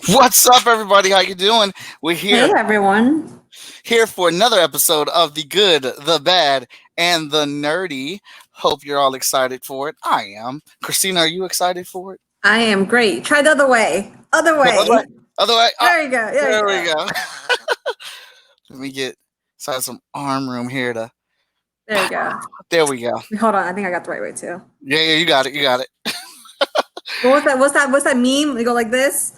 What's up, everybody? How you doing? We're Hey here everyone. here for another episode of the good, the bad, and the nerdy. Hope you're all excited for it. I am. Christina, are you excited for it? I am great. Try the other way. Other The other way. way. Other way. Oh, There you go. There you there we go. go. Let me get inside some arm room here to. There you go. There we go. Hold on. I think I got the right way too. Yeah, you got it. You got it. What was that? What's that meme? They go like this.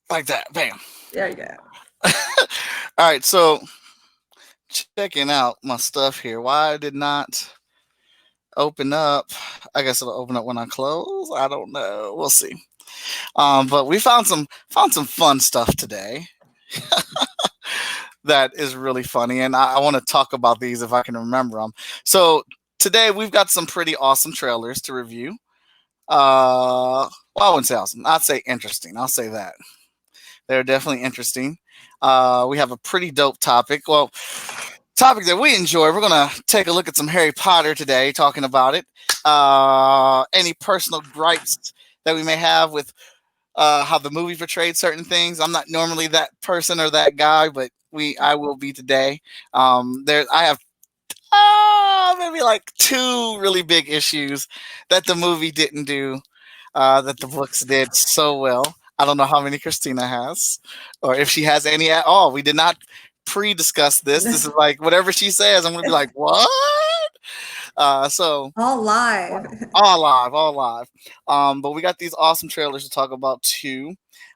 Like that. Bam. There you go. All right. So checking out my stuff here. Why did not open up? I guess it'll open up when I close. I don't know. We'll see. But we found some fun stuff today that is really funny, and I want to talk about these if I can remember them. So today we've got some pretty awesome trailers to review. Well, I wouldn't say awesome. I'd say interesting. I'll say that they're definitely interesting. We have a pretty dope topic. Well, topic that we enjoy. We're gonna take a look at some Harry Potter today, talking about it. Any personal gripes that we may have with how the movie portrayed certain things. I'm not normally that person or that guy, but I will be today. I have maybe like two really big issues that the movie didn't do that the books did so well. I don't know how many Christina has, or if she has any at all. We did not pre-discuss this. This is like whatever she says. I'm gonna be like, what? So All live. all live. But we got these awesome trailers to talk about too.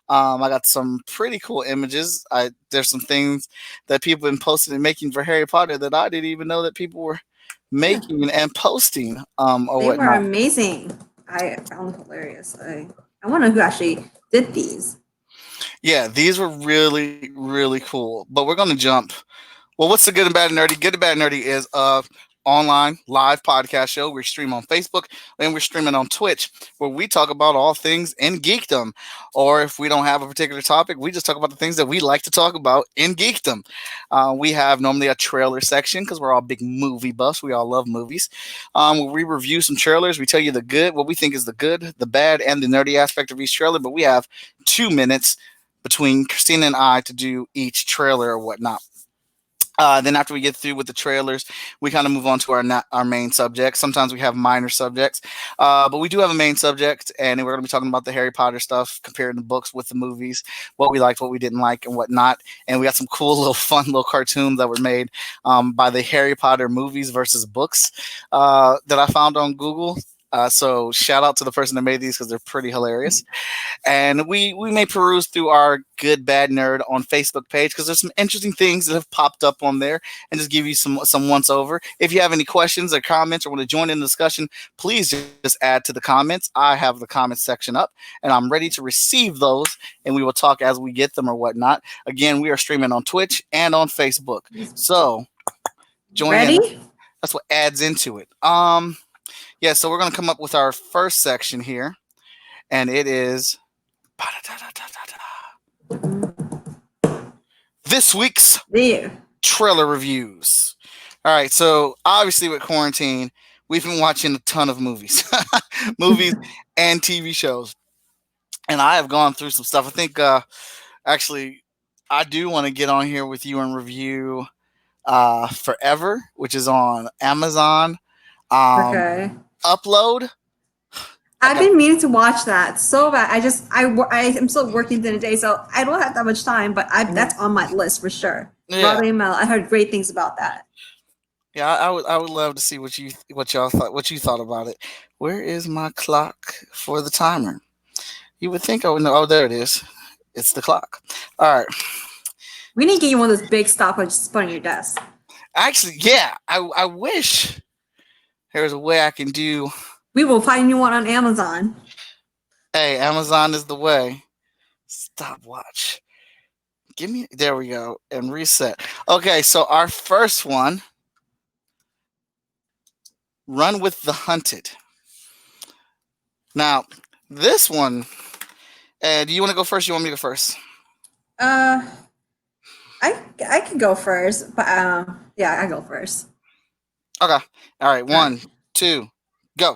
I got some pretty cool images. There's some things that people have been posting and making for Harry Potter that I didn't even know that people were Yeah, making and posting or they were whatnot. amazing. I found them hilarious. I wonder who actually did these. Yeah, these were really, really cool. But we're gonna jump. Well, what's the good and bad and nerdy? Good and bad and nerdy is online live podcast show. We stream on Facebook and we're streaming on Twitch, where we talk about all things in geekdom. Or if we don't have a particular topic, we just talk about the things that we like to talk about in geekdom. We have normally a trailer section because we're all big movie buffs. We all love movies. Where we review some trailers. We tell you the good, what we think is the good, the bad, and the nerdy aspect of each trailer. But we have 2 minutes between Christina and I to do each trailer or whatnot. Then after we get through with the trailers, we kind of move on to our main subject. Sometimes we have minor subjects, but we do have a main subject, and we're going to be talking about the Harry Potter stuff, comparing the books with the movies, what we liked, what we didn't like, and whatnot. And we got some cool little fun little cartoons that were made by the Harry Potter movies versus books that I found on Google. So shout out to the person that made these because they're pretty hilarious. And we may peruse through our good bad nerd on Facebook page because there's some interesting things that have popped up on there, and just give you some once over. If you have any questions or comments or want to join in the discussion, please just add to the comments. I have the comments section up and I'm ready to receive those, and we will talk as we get them or whatnot. Again, we are streaming on Twitch and on Facebook, so join in. Ready? That's what adds into it. Yeah, so we're gonna come up with our first section here, and it is this week's There. trailer reviews. All right, so obviously with quarantine, we've been watching a ton of movies, movies and TV shows, and I have gone through some stuff. I think actually I do want to get on here with you and review Forever, which is on Amazon. Okay. Upload. I've been meaning to watch that so bad. I am still working during the day, so I don't have that much time. But that's on my list for sure. Yeah. Robbie and Mel, I heard great things about that. Yeah, I would love to see what you thought about it. Where is my clock for the timer? You would think I would know. Oh, there it is. It's the clock. All right. We need to get you one of those big stopwatches to put on your desk. Actually, yeah. I wish there was a way I can do. We will find you one on Amazon. Hey, Amazon is the way. Stopwatch. Give me. There we go. And reset. Okay, so our first one. Run with the Hunted. Now, this one. Do you want to go first? Or you want me to go first? I can go first, but yeah, I go first. Okay. All right. 1, 2, go.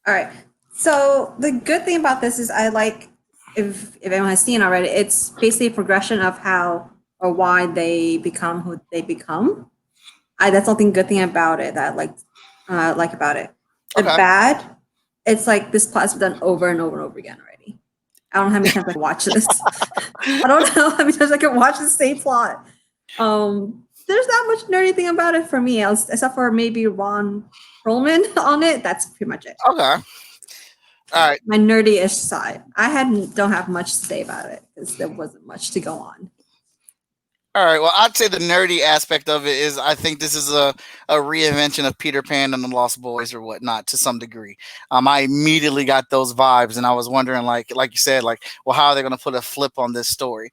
All right. So the good thing about this is I like if anyone has seen already, it's basically a progression of how or why they become who they become. That's something good thing about it that I like about it. The Okay. bad, it's like this plot's been done over and over and over again already. I don't know how many times I can watch this. I don't know how many times I can watch the same plot. There's not much nerdy thing about it for me, else except for maybe Ron Perlman on it. That's pretty much it. Okay. All right. My nerdy-ish side. Don't have much to say about it because there wasn't much to go on. All right. Well, I'd say the nerdy aspect of it is I think this is a reinvention of Peter Pan and the Lost Boys or whatnot to some degree. I immediately got those vibes, and I was wondering, like you said, like, well, how are they going to put a flip on this story?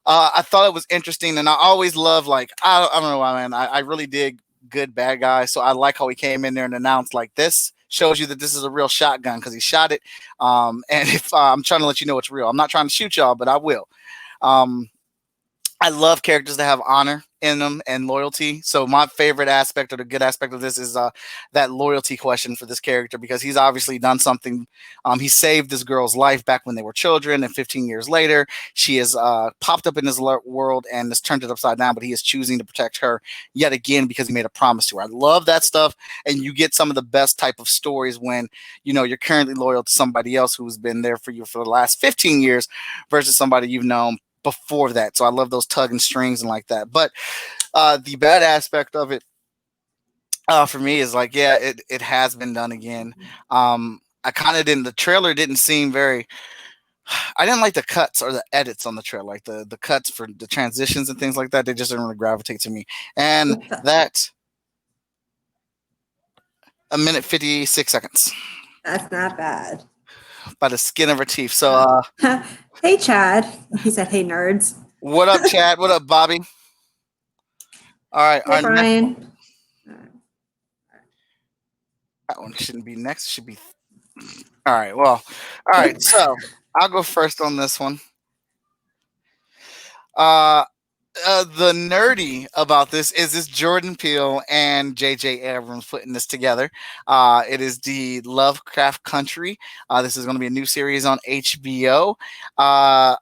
I thought it was interesting, and I always love, like, I don't know why, man. I really dig good bad guy, so I like how he came in there and announced like this shows you that this is a real shotgun because he shot it. And if I'm trying to let you know it's real, I'm not trying to shoot y'all, but I will. Um, I love characters that have honor in them and loyalty. So my favorite aspect or the good aspect of this is that loyalty question for this character because he's obviously done something. He saved this girl's life back when they were children, and 15 years later, she has popped up in his world and has turned it upside down. But he is choosing to protect her yet again because he made a promise to her. I love that stuff, and you get some of the best type of stories when you're currently loyal to somebody else who's been there for you for the last 15 years versus somebody you've known before that. So I love those tugging strings and like that. But the bad aspect of it for me is like, yeah, it has been done again. I kind of didn't. The trailer didn't seem very. I didn't like the cuts or the edits on the trailer, like the cuts for the transitions and things like that. They just didn't really gravitate to me. And that a minute 56 seconds That's not bad. by the skin of her teeth. So Hey, Chad. He said, hey, nerds. what up, Chad? What up, Bobby? All right. Hey, Brian. That one shouldn't be next. It should be. All right. Well, all right. So I'll go first on this one. The nerdy about this is this Jordan Peele and J.J. Abrams putting this together. It is the Lovecraft Country. This is going to be a new series on HBO. I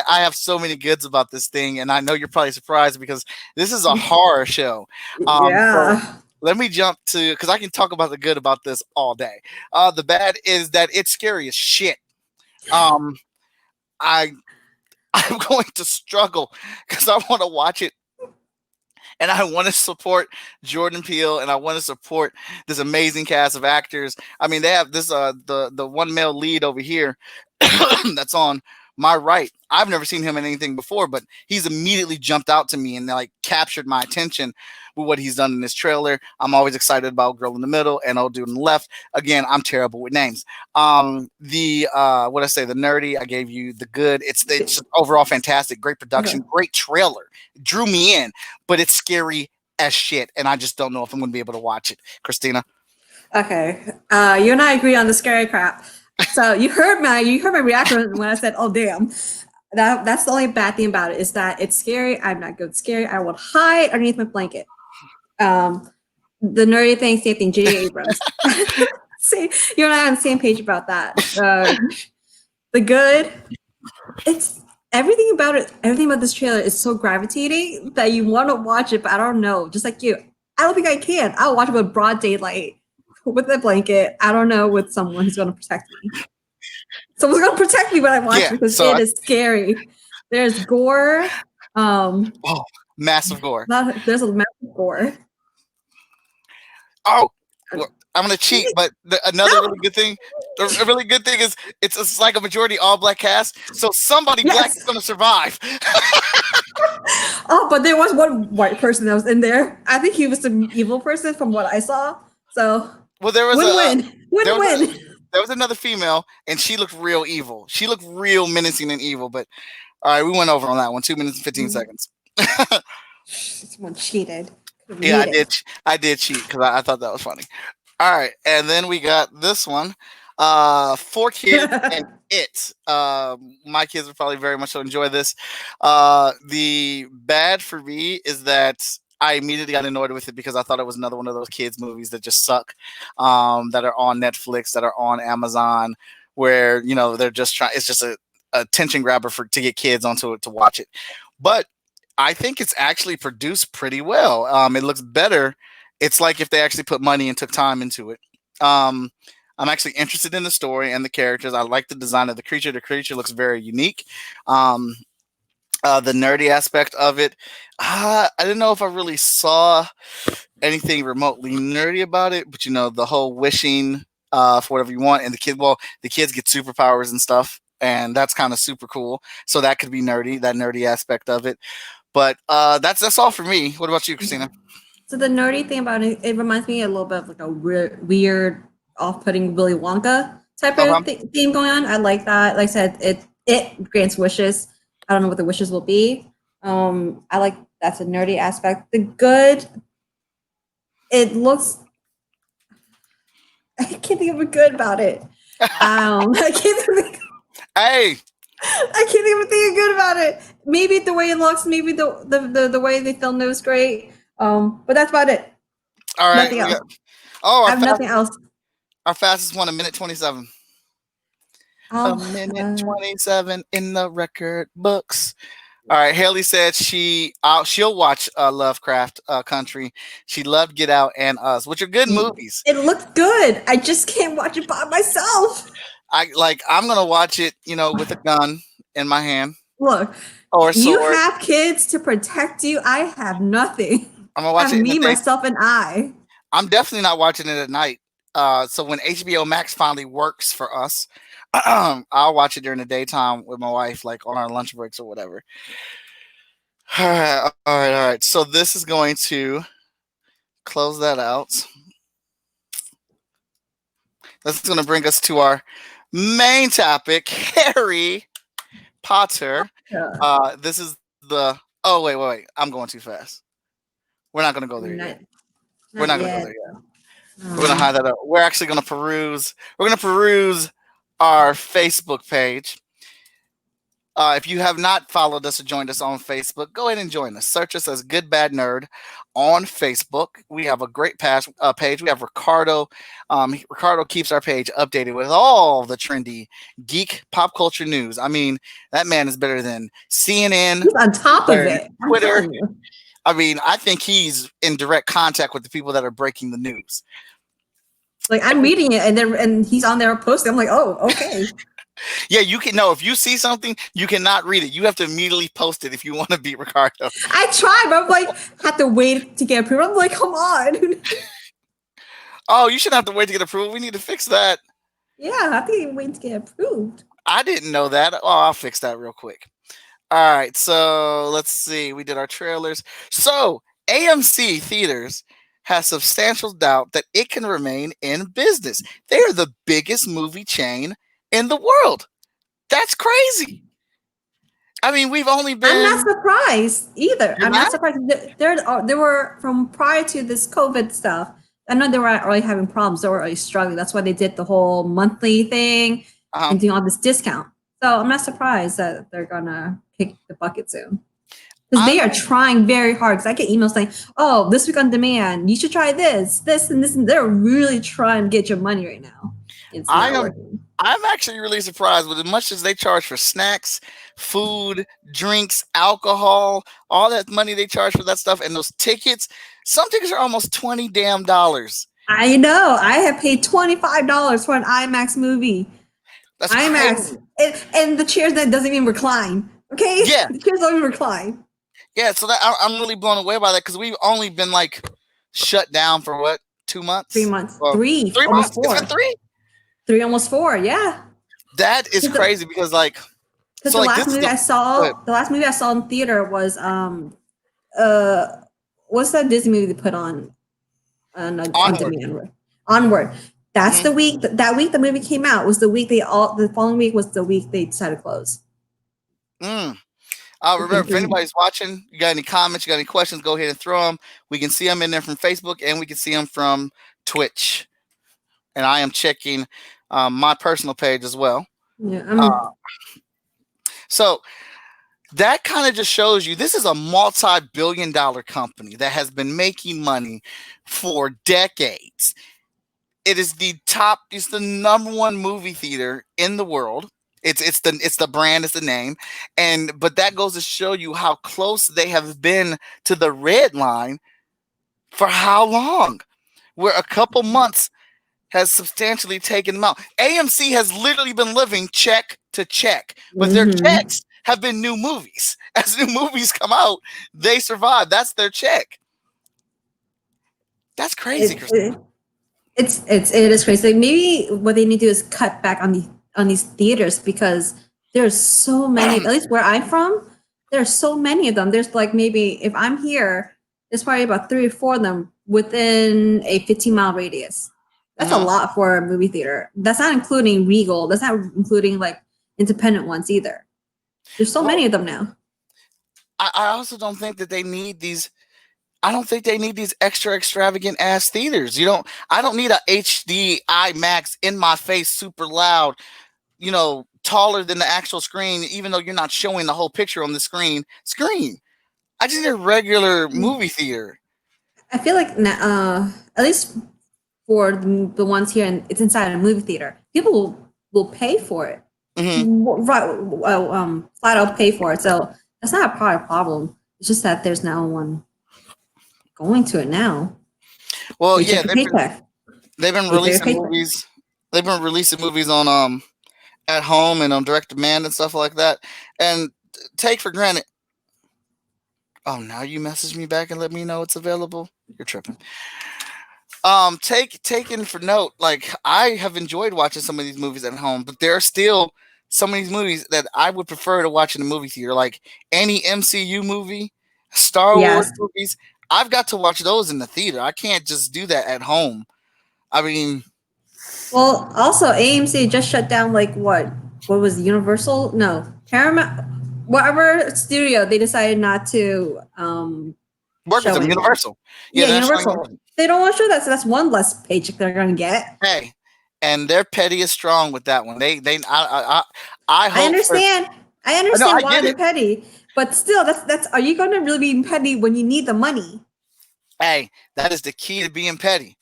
have so many goods about this thing, and I know you're probably surprised because this is a horror show. Yeah. So let me jump to because I can talk about the good about this all day. The bad is that it's scary as shit. I'm going to struggle because I want to watch it and I want to support Jordan Peele and I want to support this amazing cast of actors. I mean, they have this the one male lead over here that's on my right. I've never seen him in anything before, but he's immediately jumped out to me and like captured my attention with what he's done in this trailer. I'm always excited about Girl in the Middle and Old Dude on the Left. Again, I'm terrible with names. What I say, the nerdy, I gave you the good. It's just overall fantastic, great production, great trailer. It drew me in, but it's scary as shit, and I just don't know if I'm going to be able to watch it. Christina. Okay. You and I agree on the scary crap. So you heard my reaction when I said, "Oh damn." That's the only bad thing about it is that it's scary. I'm not good at scary. I would hide underneath my blanket. The nerdy thing, same thing. J.J. Abrams. See, you and I are on the same page about that. The good, it's everything about it. Everything about this trailer is so gravitating that you want to watch it, but I don't know. Just like you, I don't think I can. I'll watch it with broad daylight with a blanket. I don't know, with someone who's going to protect me. Someone's going to protect me when I watch it because it is scary. There's gore. Massive gore. There's a massive gore. Oh, well, I'm going to cheat, but another really good thing, a really good thing is it's like a majority all black cast, so somebody black is going to survive. Oh, but there was one white person that was in there. I think he was the evil person from what I saw. So, well, there was win-win. There was another female, and she looked real evil. She looked real menacing and evil. But all right, we went over on that one. 2 minutes and 15 seconds. Someone cheated. Yeah, I did cheat because I thought that was funny. All right, and then we got this one. 4 kids and it. My kids would probably very much so enjoy this. The bad for me is that I immediately got annoyed with it because I thought it was another one of those kids movies that just suck, that are on Netflix, that are on Amazon, where they're just trying. It's just a attention grabber to get kids onto it to watch it. But I think it's actually produced pretty well. It looks better. It's like if they actually put money and took time into it. I'm actually interested in the story and the characters. I like the design of the creature. The creature looks very unique. The nerdy aspect of it, I didn't know if I really saw anything remotely nerdy about it, but the whole wishing for whatever you want, and the kids get superpowers and stuff, and that's kind of super cool. So that could be nerdy, that nerdy aspect of it. But that's all for me. What about you, Christina? So the nerdy thing about it, it reminds me a little bit of like a weird off-putting Willy Wonka type of theme going on. I like that. Like I said, it grants wishes. I don't know what the wishes will be. I like that's a nerdy aspect. The good, it looks. I can't think of a good about it. I can't think. Hey. I can't even think of good about it. Maybe the way it looks, maybe the way they filmed it was great. But that's about it. All right. Nothing else. Oh, I have nothing else. Our fastest one, 1:27. Oh, 1:27 in the record books. All right. Haley said she'll watch Lovecraft Country. She loved Get Out and Us, which are good movies. It looks good. I just can't watch it by myself. I'm gonna watch it, with a gun in my hand. Look, or sword. You have kids to protect you. I have nothing. I'm gonna watch it. Me, myself, and I. I'm definitely not watching it at night. So when HBO Max finally works for us, I'll watch it during the daytime with my wife, like on our lunch breaks or whatever. All right. So this is going to close that out. This is going to bring us to our main topic, Harry Potter. Yeah. This is the. Oh wait! I'm going too fast. We're not going to go there yet. We're not going to go there yet. We're going to hide that up. We're actually going to peruse. We're going to peruse our Facebook page. If you have not followed us or joined us on Facebook, go ahead and join us. Search us as Good Bad Nerd on Facebook. We have a great page. We have Ricardo. Ricardo keeps our page updated with all the trendy geek pop culture news. I mean, that man is better than CNN. He's on top of it. Twitter. I mean, I think he's in direct contact with the people that are breaking the news. Like I'm reading it, and he's on there posting. I'm like, oh, okay. Yeah, you can know if you see something, you cannot read it. You have to immediately post it if you want to beat Ricardo. I tried, but I'm like, have to wait to get approved. I'm like, come on. Oh, you shouldn't have to wait to get approved. We need to fix that. Yeah, I have to wait to get approved. I didn't know that. Oh, I'll fix that real quick. All right, so let's see. We did our trailers. So AMC Theaters has substantial doubt that it can remain in business. They are the biggest movie chain in the world. That's crazy. I mean, we've only been. I'm not surprised either. I'm not surprised. There were from prior to this COVID stuff. I know they were already having problems. They were already struggling. That's why they did the whole monthly thing and doing all this discount. So I'm not surprised that they're gonna kick the bucket soon. Because they are trying very hard. Because I get emails saying, "Oh, this week on demand, you should try this, and this," and they're really trying to get your money right now. I'm actually really surprised with as much as they charge for snacks, food, drinks, alcohol, all that money they charge for that stuff, and those tickets. Some tickets are almost $20 damn. I know. I have paid $25 for an IMAX movie. That's IMAX, and the chairs that doesn't even recline. Okay, yeah, the chairs don't even recline. Yeah, so that I'm really blown away by that because we've only been like shut down for what, 2 months? 3 months. Well, 3 3 almost months. 4. It's been 3. 3 almost 4. Yeah. That is crazy because like. Because the last movie I saw in theater was what's that Disney movie they put on demand? Onward. That's the week that week the movie came out was the week the following week was the week they decided to close. Remember, if anybody's watching, you got any comments, you got any questions, go ahead and throw them. We can see them in there from Facebook and we can see them from Twitch. And I am checking my personal page as well. Yeah. So that kind of just shows you this is a multi-billion-dollar company that has been making money for decades. It's the number one movie theater in the world. It's the brand, it's the name, but that goes to show you how close they have been to the red line for how long? Where a couple months has substantially taken them out. AMC has literally been living check to check, but their checks have been new movies. As new movies come out, they survive. That's their check. That's crazy. It is crazy. Maybe what they need to do is cut back on these theaters, because there's so many. At least where I'm from, there's so many of them. There's like, maybe if I'm here, there's probably about 3 or 4 of them within a 15-mile radius. That's a lot for a movie theater. That's not including Regal. That's not including like independent ones either. There's so many of them now. I also don't think that they need these. I don't think they need these extra extravagant ass theaters. I don't need a HD IMAX in my face, super loud, taller than the actual screen, even though you're not showing the whole picture on the screen. I just need a regular movie theater. I feel like at least for the ones here, and it's inside a movie theater, people will pay for it. Right, flat out pay for it. So that's not a problem. It's just that there's no one going to it now. Well, yeah, they've been releasing movies. They've been releasing movies on at home and on direct demand and stuff like that. And take for granted. Oh, now you message me back and let me know it's available. You're tripping. Taken for note. Like, I have enjoyed watching some of these movies at home, but there are still some of these movies that I would prefer to watch in the movie theater. Like any MCU movie, Star Wars movies. I've got to watch those in the theater. I can't just do that at home. I mean, well, also AMC just shut down what was Universal? No, Paramount, whatever studio they decided not to work with them. Universal. Yeah, Universal. They don't want to show that, so that's one less paycheck they're going to get. Hey, and they're petty as strong with that one. I understand. I understand why they're petty. But still, that's. Are you going to really be petty when you need the money? Hey, that is the key to being petty.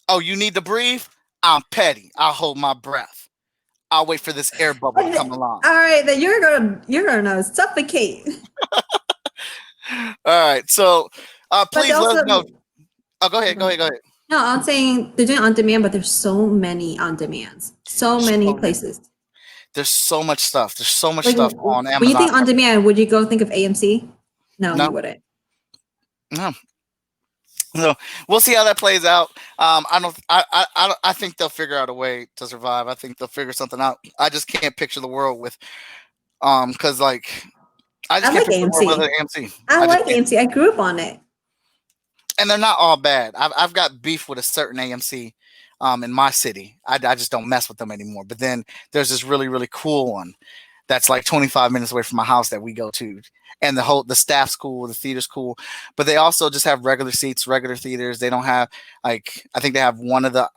Oh, you need to breathe? I'm petty. I'll hold my breath. I'll wait for this air bubble to come along. All right, then you're gonna suffocate. All right, so please let us know. Oh, go ahead. No, I'm saying they're doing on demand, but there's so many on demands. So many places. There's so much stuff. There's so much stuff on Amazon. When you think on demand, would you go think of AMC? No, you wouldn't. No. So we'll see how that plays out. I think they'll figure out a way to survive. I think they'll figure something out. I just can't picture the world with, because I just can't picture the world with AMC. I like AMC. I grew up on it. And they're not all bad. I've got beef with a certain AMC. In my city, I just don't mess with them anymore. But then there's this really, really cool one that's like 25 minutes away from my house that we go to, and the staff's cool, the theater's cool, but they also just have regular seats, regular theaters. They don't have I think they have one of the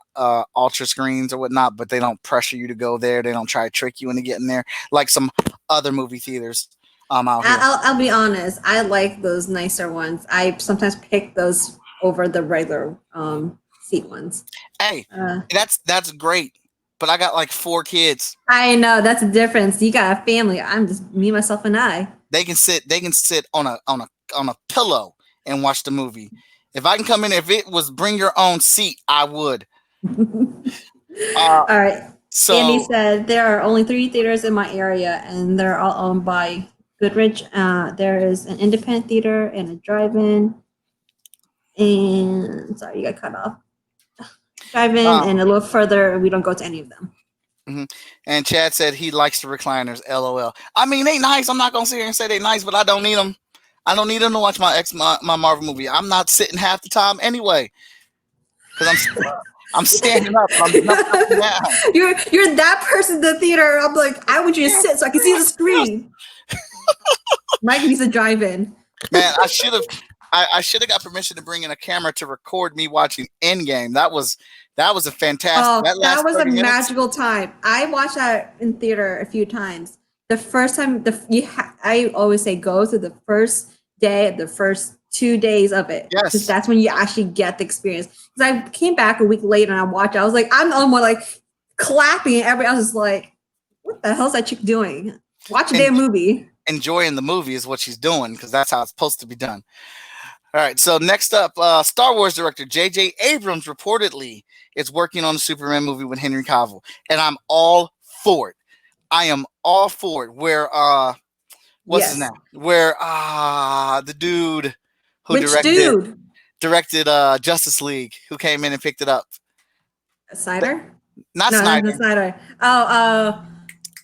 ultra screens or whatnot, but they don't pressure you to go there. They don't try to trick you into getting there like some other movie theaters. Out here. I'll be honest. I like those nicer ones. I sometimes pick those over the regular seat ones. Hey, that's great, but I got like 4 kids. I know, that's the difference. You got a family. I'm just me, myself, and I. They can sit on a pillow and watch the movie. If I can come in, if it was bring your own seat, I would. All right. So Andy said there are only 3 theaters in my area, and they're all owned by Goodrich. There is an independent theater and a drive-in. And sorry, you got cut off. Drive-in and a little further, we don't go to any of them. Mm-hmm. And Chad said he likes the recliners. LOL. I mean, they nice. I'm not gonna sit here and say they nice, but I don't need them. I don't need them to watch my Marvel movie. I'm not sitting half the time anyway, because I'm standing up. I'm not down. You're that person in the theater. I'm like, I want you to sit so I can see the screen. Mike needs a drive-in. Man, I should have got permission to bring in a camera to record me watching Endgame. That was a fantastic. That was a magical time. I watched that in theater a few times. the first time I always say go to the first day, the first 2 days of it, because Yes. that's when you actually get the experience. Because I came back a week later and I watched it, I was like, I'm the only one like clapping, and everybody else is like, what the hell's that chick doing? Watch a damn movie. Enjoying the movie is what she's doing, because that's how it's supposed to be done. All right, so next up, Star Wars director J.J. Abrams reportedly is working on a Superman movie with Henry Cavill, and I'm all for it. I am all for it. Where what's his name? Where the dude who Which directed Justice League, who came in and picked it up. Snyder? Not No, Snyder. not Snyder. Oh,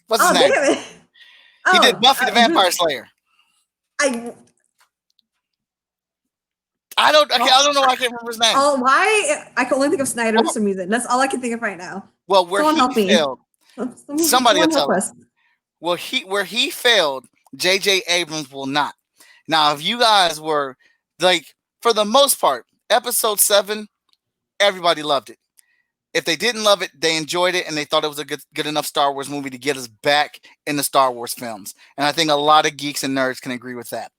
What's his name? damn it. He did Buffy the Vampire Slayer. I don't know. I can't remember his name. Oh, why? I can only think of Snyder for some reason. That's all I can think of right now. Well, where Someone he failed, somebody will tell us. Well, where he failed, J.J. Abrams will not. Now, if you guys were like, for the most part, episode 7, everybody loved it. If they didn't love it, they enjoyed it, and they thought it was a good enough Star Wars movie to get us back in the Star Wars films. And I think a lot of geeks and nerds can agree with that.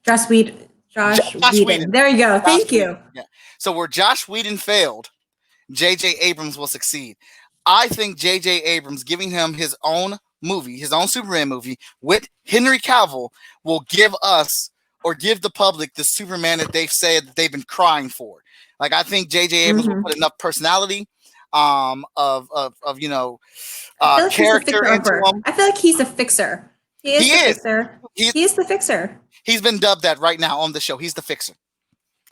Josh Whedon. There you go. Thank you. Yeah. So where Josh Whedon failed, J.J. Abrams will succeed. I think J.J. Abrams giving him his own movie, his own Superman movie with Henry Cavill, will give us or give the public the Superman that they've said that they've been crying for. Like, I think J.J. Abrams will put enough personality of character into him. I feel like he's a fixer. He is the fixer. He's the fixer. He's been dubbed that right now on the show. He's the fixer.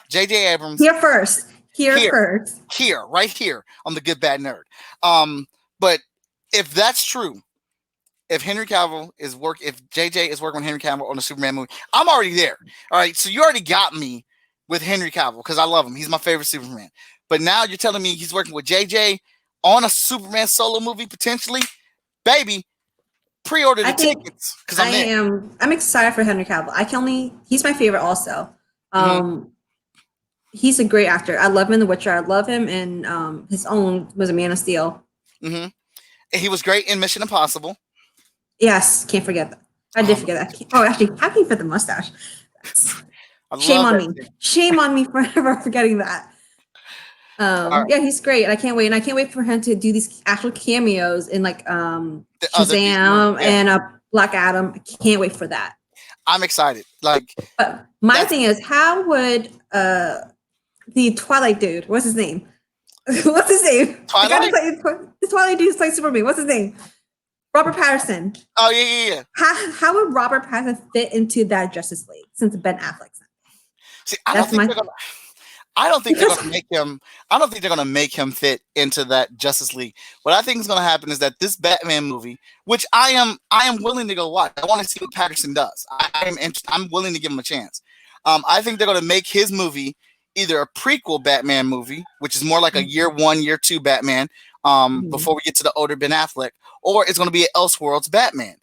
J.J. Abrams. Here first. Right here on the Good Bad Nerd. But if that's true, if JJ is working with Henry Cavill on a Superman movie, I'm already there. All right, so you already got me with Henry Cavill because I love him. He's my favorite Superman. But now you're telling me he's working with JJ on a Superman solo movie potentially? Baby, pre-order the tickets because I'm excited for Henry Cavill. He's my favorite also. He's a great actor. I love him in The Witcher. I love him in his own was a Man of Steel. Mm-hmm. He was great in Mission Impossible. Yes, can't forget that. I did forget that. Oh, actually, how can you fit the mustache? Shame on me. Shame on me for forgetting that. Yeah, he's great. I can't wait. And I can't wait for him to do these actual cameos in like Shazam and Black Adam. I can't wait for that. I'm excited. Like, but my thing is, how would the Twilight dude, what's his name? What's his name? The Twilight dude who's playing Superman. What's his name? Robert Pattinson. Oh, yeah. How would Robert Pattinson fit into that Justice League since Ben Affleck's in it? See, I don't think they're gonna make him fit into that Justice League. What I think is gonna happen is that this Batman movie, which I am willing to go watch. I want to see what Patterson does. I'm willing to give him a chance. I think they're gonna make his movie either a prequel Batman movie, which is more like a year 1, year 2 Batman, before we get to the older Ben Affleck, or it's gonna be an Elseworlds Batman.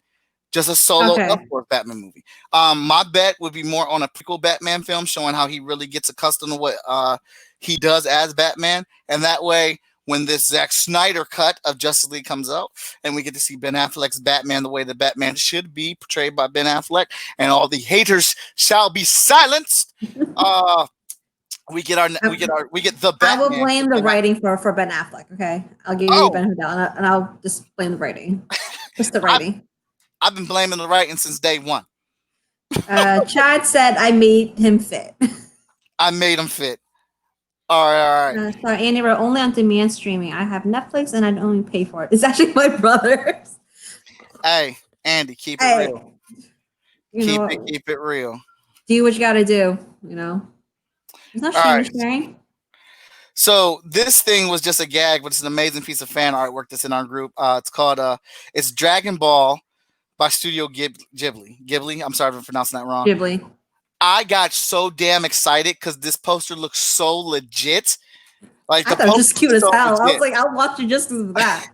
Just a solo Elseworlds Batman movie. My bet would be more on a prequel Batman film showing how he really gets accustomed to what he does as Batman. And that way, when this Zack Snyder cut of Justice League comes out and we get to see Ben Affleck's Batman the way the Batman should be portrayed by Ben Affleck and all the haters shall be silenced, we get the Batman. I will blame the writing for Ben Affleck, okay? I'll give you the benefit of the doubt, and I'll just blame the writing. Just the writing. I've been blaming the writing since day one. Chad said I made him fit. I made him fit. All right. Sorry, Andy wrote only on demand streaming. I have Netflix and I'd only pay for it. It's actually my brother's. Hey, Andy, keep it real. Keep it real. Do what you got to do. You know. There's no sharing. So this thing was just a gag, but it's an amazing piece of fan artwork that's in our group. It's called it's Dragon Ball by Studio Ghibli. Ghibli. I'm sorry if I'm pronouncing that wrong. Ghibli. I got so damn excited because this poster looks so legit. Like I thought it was just cute as hell. Legit. I was like, I'll watch it just because of that.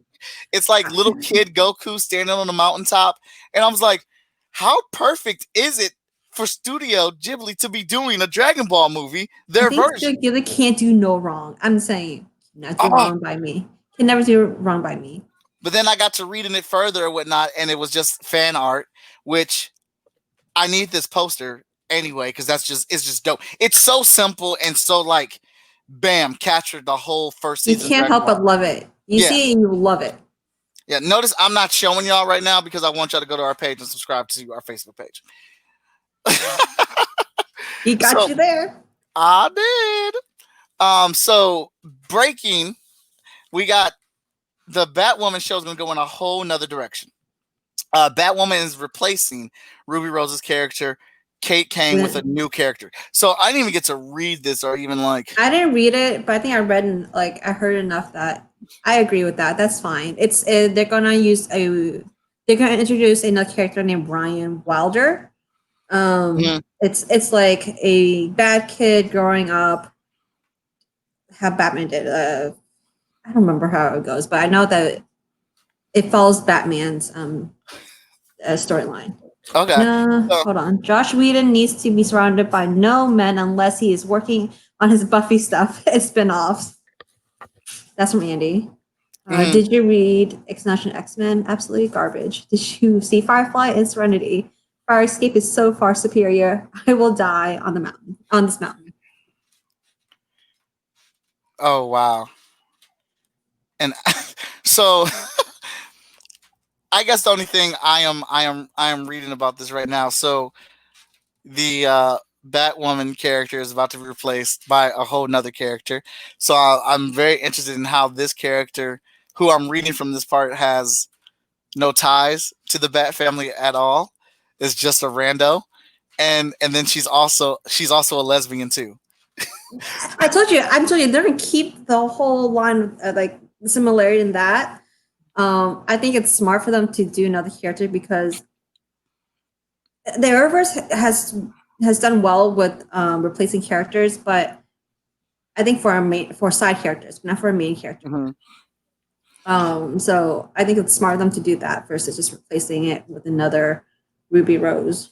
It's like little kid Goku standing on the mountaintop, and I was like, how perfect is it for Studio Ghibli to be doing a Dragon Ball movie? Their version. Ghibli can't do no wrong. I'm saying, not do wrong by me. Can never do wrong by me. But then I got to reading it further or whatnot, and it was just fan art, which I need this poster anyway because it's just dope. It's so simple and so like, bam, captured the whole first You season. can't help but love it. You Yeah. see it and you love it. Yeah, notice I'm not showing y'all right now because I want y'all to go to our page and subscribe to our Facebook page. He got you there. I did. So breaking, we got the Batwoman show is going to go in a whole nother direction. Batwoman is replacing Ruby Rose's character, Kate Kane, with a new character. So I didn't even get to read this or even like. I didn't read it, but I think I read I heard enough that I agree with that. That's fine. It's they're gonna introduce another character named Ryan Wilder. It's like a bad kid growing up. How Batman did. I don't remember how it goes, but I know that it follows Batman's storyline. Okay. Hold on. Josh Whedon needs to be surrounded by no men unless he is working on his Buffy stuff and spin-offs. That's from Andy. Did you read Extinction X-Men? Absolutely garbage. Did you see Firefly and Serenity? Fire Escape is so far superior. I will die on this mountain. Oh wow. And so I guess the only thing I am reading about this right now. So the Batwoman character is about to be replaced by a whole nother character. So I'm very interested in how this character, who I'm reading from this part, has no ties to the Bat family at all, is just a rando, and then she's also a lesbian too. I'm telling you, they're gonna keep the whole line of like similarity in that. I think it's smart for them to do another character because the Arrowverse has done well with replacing characters, but I think for side characters, not for a main character. Mm-hmm. So I think it's smart of them to do that versus just replacing it with another Ruby Rose.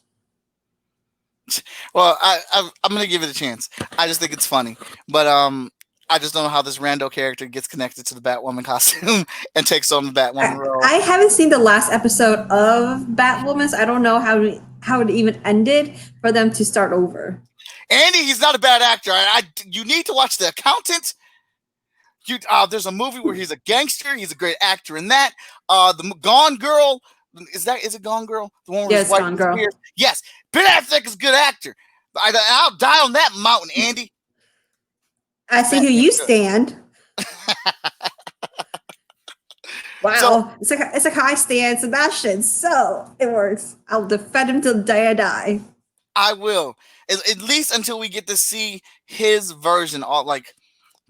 Well, I'm gonna give it a chance. I just think it's funny, but I just don't know how this rando character gets connected to the Batwoman costume and takes on the Batwoman role. I haven't seen the last episode of Batwoman, so I don't know how it even ended for them to start over. Andy, he's not a bad actor. You need to watch The Accountant. There's a movie where he's a gangster. He's a great actor in that. The Gone Girl. Is it Gone Girl? The one where his wife Gone Girl. Yes, Ben Affleck is a good actor. I'll die on that mountain, Andy. I see who you stand. Wow, so, it's like how I stand Sebastian. So it works. I'll defend him till the day I die. I will, at least until we get to see his version,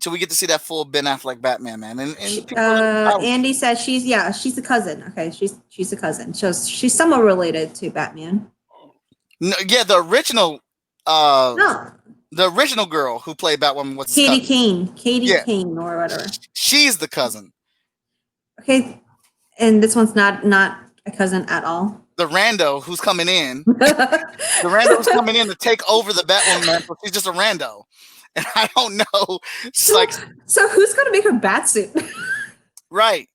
till we get to see that full Ben Affleck Batman, man. And Andy said she's the cousin. Okay, she's the cousin. So she's somewhat related to Batman. No, yeah, the original. No. The original girl who played Batwoman was Katie Kane. Kane or whatever. She's the cousin. Okay, and this one's not a cousin at all. The rando who's coming in. The rando who's coming in to take over the Batwoman mantle. She's just a rando. And I don't know. So who's going to make her Batsuit? Right.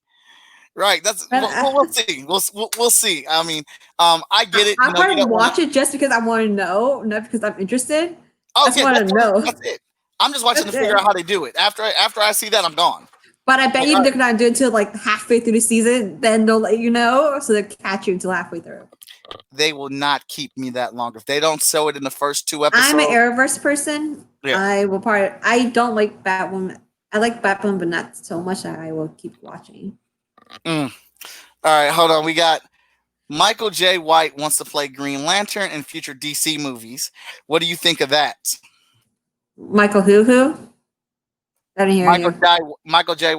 That's we'll see. We'll see. I mean, I get it. I'll probably watch it just because I want to know, not because I'm interested. Oh, I just want to know. That's it. I'm just watching to figure out how they do it. After I see that, I'm gone. But I bet they're not do it until like halfway through the season. Then they'll let you know, so they'll catch you until halfway through. They will not keep me that long if they don't show it in the first 2 episodes. I'm an Arrowverse person. Yeah. I don't like Batwoman. I like Batwoman, but not so much that I will keep watching. All right, hold on. We got Michael J. White wants to play Green Lantern in future DC movies. What do you think of that? Michael who? I didn't hear you. Michael J.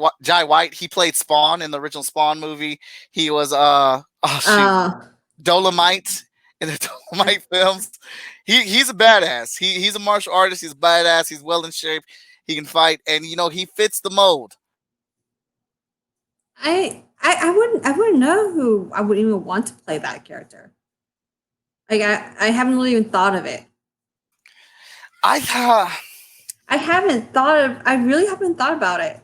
White. He played Spawn in the original Spawn movie. He was Dolomite in the Dolomite films. He's a badass. He's a martial artist. He's a badass. He's well in shape. He can fight, and he fits the mold. I wouldn't know who I would even want to play that character. Like I haven't really even thought of it. I really haven't thought about it.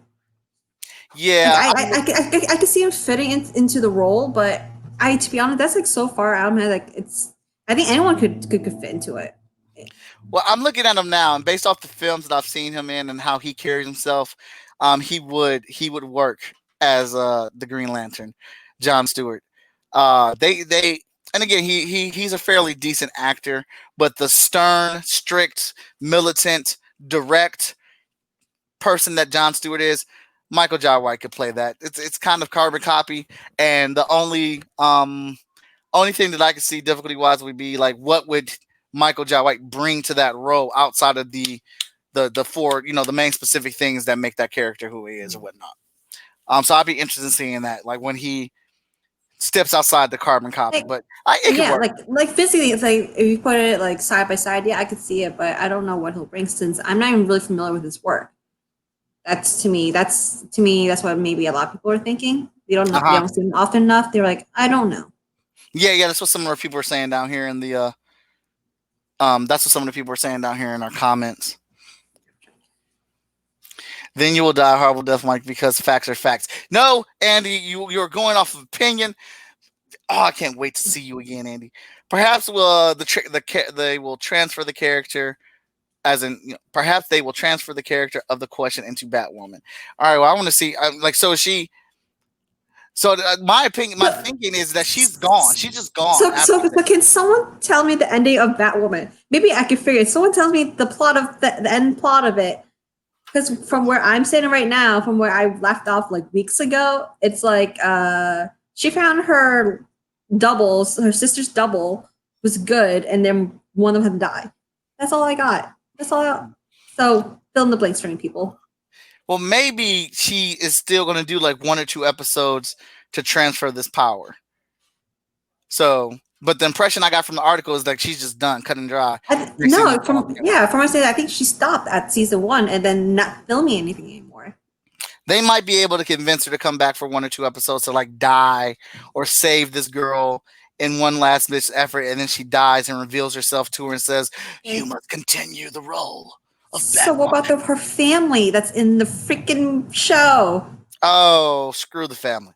Yeah, I could see him fitting into the role, but to be honest, that's like so far out. Man, like I think anyone could fit into it. well, I'm looking at him now, and based off the films that I've seen him in and how he carries himself, he would work as the Green Lantern, John Stewart. They and again he's a fairly decent actor, but the stern, strict, militant, direct person that John Stewart is, Michael Jai White could play that. It's kind of carbon copy, and the only thing that I could see difficulty wise would be like what would Michael Jai White bring to that role outside of the four, the main specific things that make that character who he is or whatnot. So I'd be interested in seeing that, like when he steps outside the carbon copy. But it could work. like physically, it's like if you put it like side by side, yeah, I could see it, but I don't know what he'll bring since I'm not even really familiar with his work. That's to me, that's what maybe a lot of people are thinking. They don't know, they don't see him often enough. They're like, I don't know. Yeah, that's what some of our people are saying down here in the that's what some of the people are saying down here in our comments. Then you will die a horrible death, Mike, because facts are facts. No, Andy, you're going off of opinion. Oh, I can't wait to see you again, Andy. Perhaps they will transfer the character, as in perhaps they will transfer the character of the Question into Batwoman. All right, well, I want to see so is she. So my opinion, my thinking is that she's gone. She's just gone. So can someone tell me the ending of Batwoman? Maybe I can figure it. Someone tells me the plot of the end plot of it. Because from where I'm sitting right now, from where I left off like weeks ago, it's like she found her sister's double was good, and then one of them had to die. That's all I got. So fill in the blanks for me, people. Well, maybe she is still going to do like 1 or 2 episodes to transfer this power. So, but the impression I got from the article is that she's just done, cut and dry. From what I said, I think she stopped at season 1 and then not filming anything anymore. They might be able to convince her to come back for 1 or 2 episodes to like die or save this girl in one last bitch effort, and then she dies and reveals herself to her and says, "You must continue the role." So what about her family that's in the freaking show? Oh, screw the family.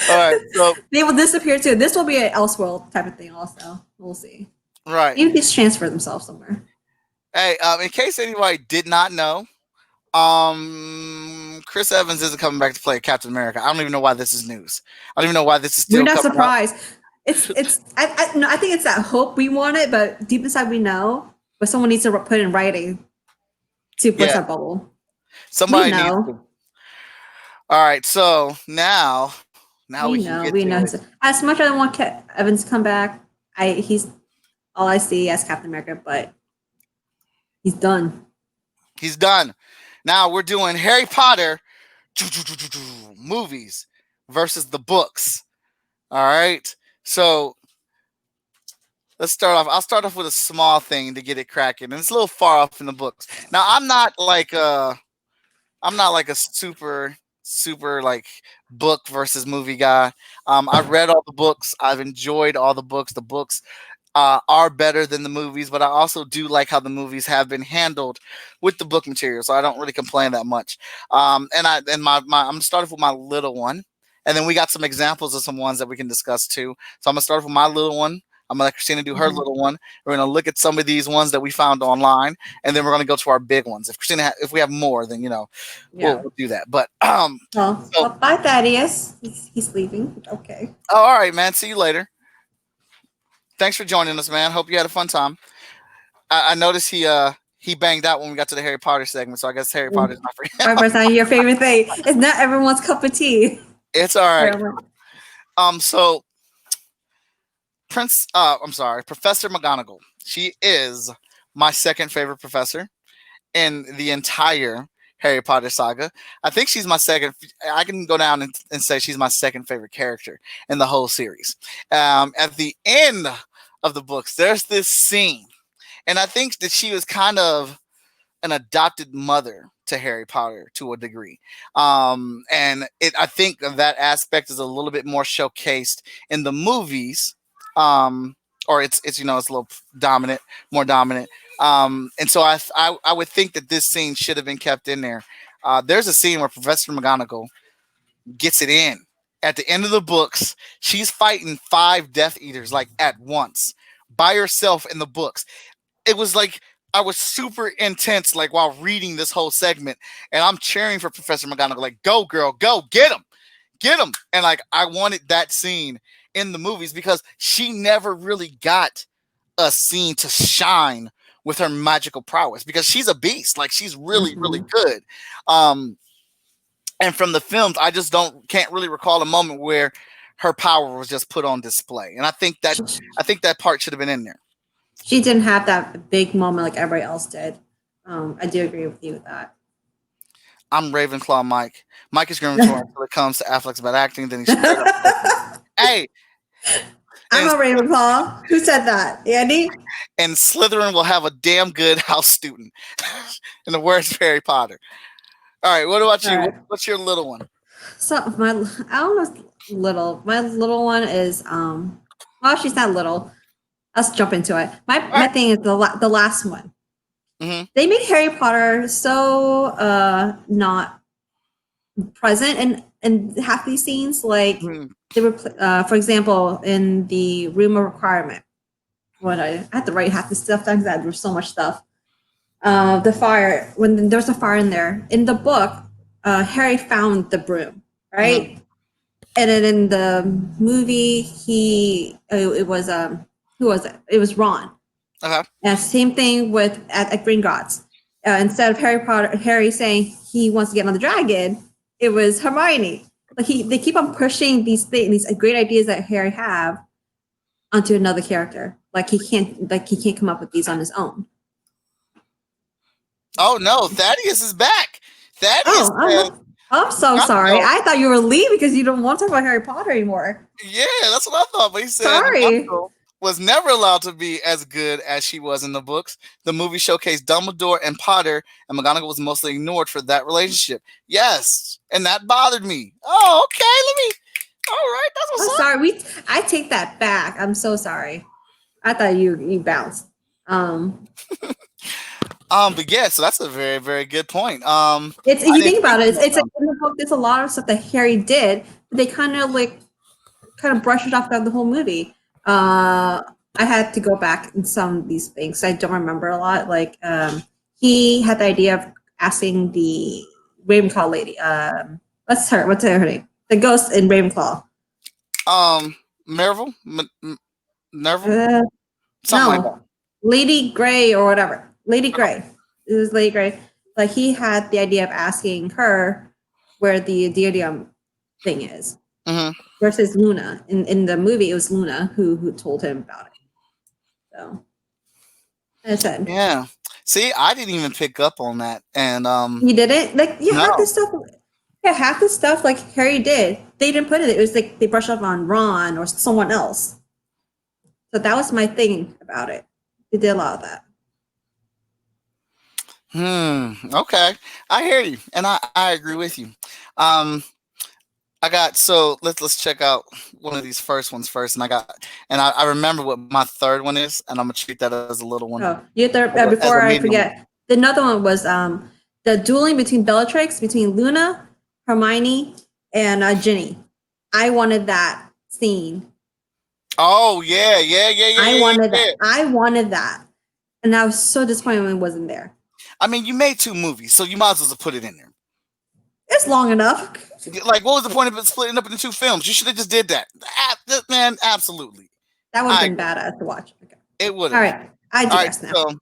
All right, so they will disappear too. This will be an Elseworld type of thing also. We'll see. Right. Maybe just transfer themselves somewhere. Hey, in case anybody did not know, Chris Evans isn't coming back to play Captain America. I don't even know why this is news. I don't even know why this is still. We're not surprised. I think it's that hope we want it, but deep inside we know. But someone needs to put in writing to push that bubble. Somebody needs to. All right, so now we know. As much as I want Evans to come back, he's all I see as Captain America, but he's done. He's done. Now we're doing Harry Potter movies versus the books. All right. So let's start off. I'll start off with a small thing to get it cracking, and it's a little far off in the books. Now I'm not like a super like book versus movie guy. I've read all the books. I've enjoyed all the books. The books are better than the movies, but I also do like how the movies have been handled with the book material, so I don't really complain that much. I'm starting with my little one. And then we got some examples of some ones that we can discuss too. So I'm going to start with my little one. I'm going to let Christina do her little one. We're going to look at some of these ones that we found online. And then we're going to go to our big ones. If we have more, then, we'll do that. But, bye, Thaddeus. He's leaving. Okay. Oh, all right, man. See you later. Thanks for joining us, man. Hope you had a fun time. I noticed he banged out when we got to the Harry Potter segment. So I guess Harry Potter's not for him. It's not your favorite thing. It's not everyone's cup of tea. It's all right. So Professor McGonagall. She is my second favorite professor in the entire Harry Potter saga. I think she's my second. I can go down and say she's my second favorite character in the whole series. At the end of the books, there's this scene, and I think that she was kind of an adopted mother to Harry Potter to a degree. I think that aspect is a little bit more showcased in the movies, or it's a little more dominant. And so I would think that this scene should have been kept in there. There's a scene where Professor McGonagall gets it in. At the end of the books, she's fighting 5 Death Eaters like at once by herself in the books. It was like I was super intense, like while reading this whole segment, and I'm cheering for Professor McGonagall, like, "Go, girl, go, get him!" And like I wanted that scene in the movies because she never really got a scene to shine with her magical prowess because she's a beast, like she's really good. And from the films, I just can't really recall a moment where her power was just put on display. And I think that part should have been in there. She didn't have that big moment like everybody else did. I do agree with you with that. I'm Ravenclaw Mike. Mike is Gryffindor until it comes to Affleck's bad acting. Then he's straight up. Hey, I'm a Ravenclaw. Who said that? Andy? And Slytherin will have a damn good house student. In the words of Harry Potter. All right, what about you? Right. What's your little one? So my little one is well, she's not little. Let's jump into it. My thing is the last one. Mm-hmm. They made Harry Potter so not present in half these scenes. Like they were, for example, in the Room of Requirement. What I had to write half the stuff down because there was so much stuff. The fire, when there was a fire in there. In the book, Harry found the broom, right? Mm-hmm. And then in the movie, it was who was it? It was Ron. Uh-huh. And same thing with at Gringotts. Instead of Harry saying he wants to get on the dragon, it was Hermione. Like they keep on pushing these great ideas that Harry have onto another character. Like he can't come up with these on his own. Oh no, Thaddeus is back. Thaddeus. I'm so sorry. I thought you were leaving because you don't want to talk about Harry Potter anymore. Yeah, that's what I thought. But he said sorry. Was never allowed to be as good as she was in the books. The movie showcased Dumbledore and Potter, and McGonagall was mostly ignored for that relationship. Yes, and that bothered me. Oh, okay. All right, that's what's up. Sorry. I take that back. I'm so sorry. I thought you bounced. But yeah, so that's a very, very good point. It's if you think about it, it's in the book. There's a lot of stuff that Harry did, but they kind of brushed it off throughout the whole movie. I had to go back in some of these things. I don't remember a lot. Like he had the idea of asking the Ravenclaw lady. What's her name? The ghost in Ravenclaw. Nerval. Nerval. Something like that. Lady Grey or whatever. Lady Grey. It was Lady Grey. Like he had the idea of asking her where the Diadem thing is. Mm-hmm. Versus Luna. In the movie, it was Luna who told him about it. So that's it. Yeah. See, I didn't even pick up on that. And you didn't? Like half this stuff. Yeah, half the stuff like Harry did. They didn't put it. It was like they brushed up on Ron or someone else. So that was my thing about it. They did a lot of that. Okay. I hear you, and I agree with you. Let's check out one of these first ones first, and I remember what my third one is, and I'm gonna treat that as a little one. Oh, before I forget, another one was the dueling between Bellatrix, between Luna, Hermione, and Ginny. I wanted that scene. Oh yeah. I wanted that. I wanted that, and I was so disappointed when it wasn't there. I mean, you made 2 movies, so you might as well put it in there. It's long enough. Like, what was the point of it splitting up into 2 films? You should have just did that. Man, absolutely. That would have been badass to watch. Okay. It would have. All right. I digress now. So,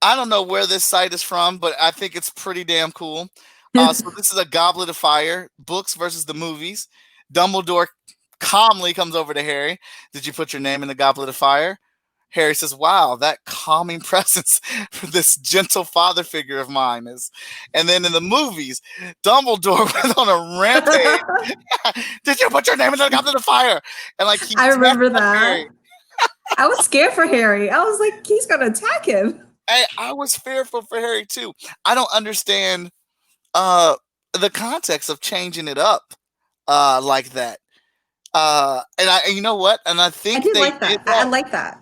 I don't know where this site is from, but I think it's pretty damn cool. So this is a Goblet of Fire, books versus the movies. Dumbledore calmly comes over to Harry. Did you put your name in the Goblet of Fire? Harry says, "Wow, that calming presence for this gentle father figure of mine is." And then in the movies, Dumbledore went on a rampage. Did you put your name in the Goblet of Fire? And like I remember that. I was scared for Harry. I was like, he's gonna attack him. I was fearful for Harry too. I don't understand the context of changing it up like that. And you know what? And I think I did like that. I like that.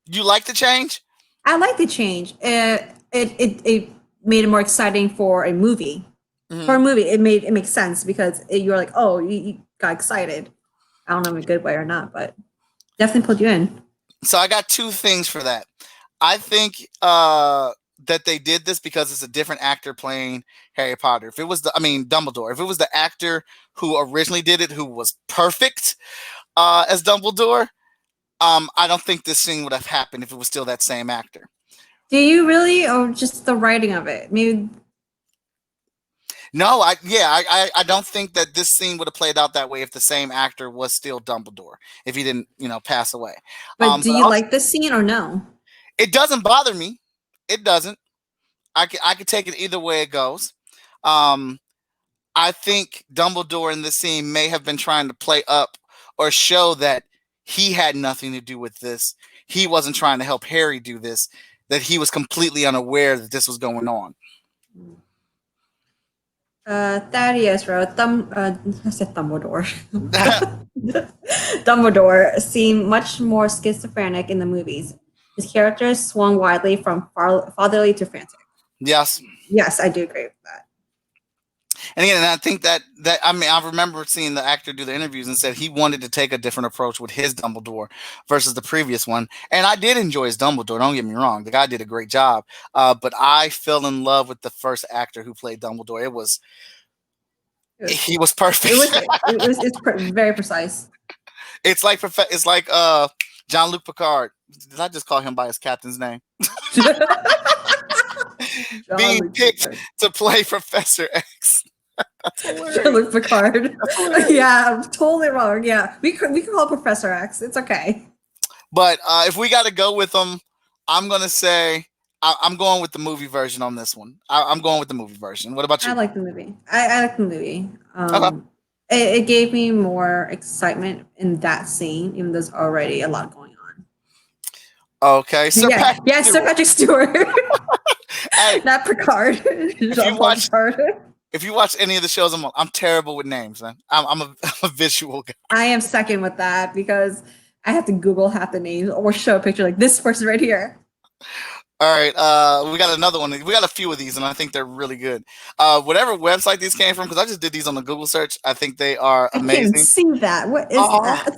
You like the change? I like the change. It made it more exciting for a movie. For a Mhm. movie, it makes sense because you're like, oh, you got excited. I don't know in a good way or not, but definitely pulled you in. So I got two things for that. I think that they did this because it's a different actor playing Harry Potter. If it was Dumbledore. If it was the actor who originally did it, who was perfect as Dumbledore, I don't think this scene would have happened if it was still that same actor. Do you really, or just the writing of it? Maybe, No, I don't think that this scene would have played out that way if the same actor was still Dumbledore, if he didn't, pass away. but do But you also, like this scene or no? it doesn't bother me. It doesn't. I could take it either way it goes. Um, I think Dumbledore in this scene may have been trying to play up or show that he had nothing to do with this. He wasn't trying to help Harry do this, that he was completely unaware that this was going on. Thaddeus wrote, I said Dumbledore. Dumbledore seemed much more schizophrenic in the movies. His characters swung widely from fatherly to frantic. Yes. Yes, I do agree with that. And again, and I think that I remember seeing the actor do the interviews and said he wanted to take a different approach with his Dumbledore versus the previous one. And I did enjoy his Dumbledore. Don't get me wrong; the guy did a great job. But I fell in love with the first actor who played Dumbledore. He was perfect. Very precise. It's like Jean-Luc Picard. Did I just call him by his captain's name? Being picked to play Professor X. That's hilarious. Jean-Luc Picard. Yeah, I'm totally wrong. Yeah, we could call Professor X. It's okay. But if we got to go with them, I'm gonna say I'm going with the movie version on this one. I'm going with the movie version. What about you? I like the movie. I like the movie. Okay. It gave me more excitement in that scene, even though there's already a lot going on. Okay, Sir Yeah, Patrick yeah, Stewart. Sir Patrick Stewart. Hey, Not Picard. if you watch any of the shows, I'm terrible with names, man. I'm a visual guy. I am second with that because I have to Google half the names or show a picture like this person right here. All right, we got another one. We got a few of these, and I think they're really good. Whatever website these came from, because I just did these on the Google search. I think they are amazing. I can't see that. What is that?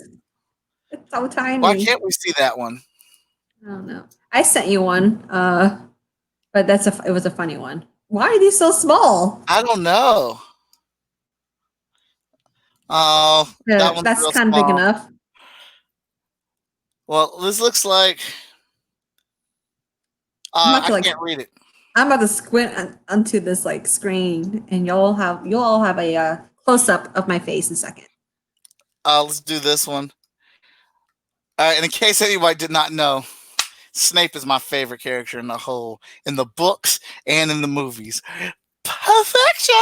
It's so tiny. Why can't we see that one? I don't know. I sent you one, but it was a funny one. Why are these so small? I don't know. Oh, that one's that's real kind of small. big enough. Well, this looks like I can't read it. I'm about to squint onto this like screen, and you'll all have a close up of my face in a second. Let's do this one. All right, and in case anybody did not know, Snape is my favorite character in the books and in the movies. Perfection.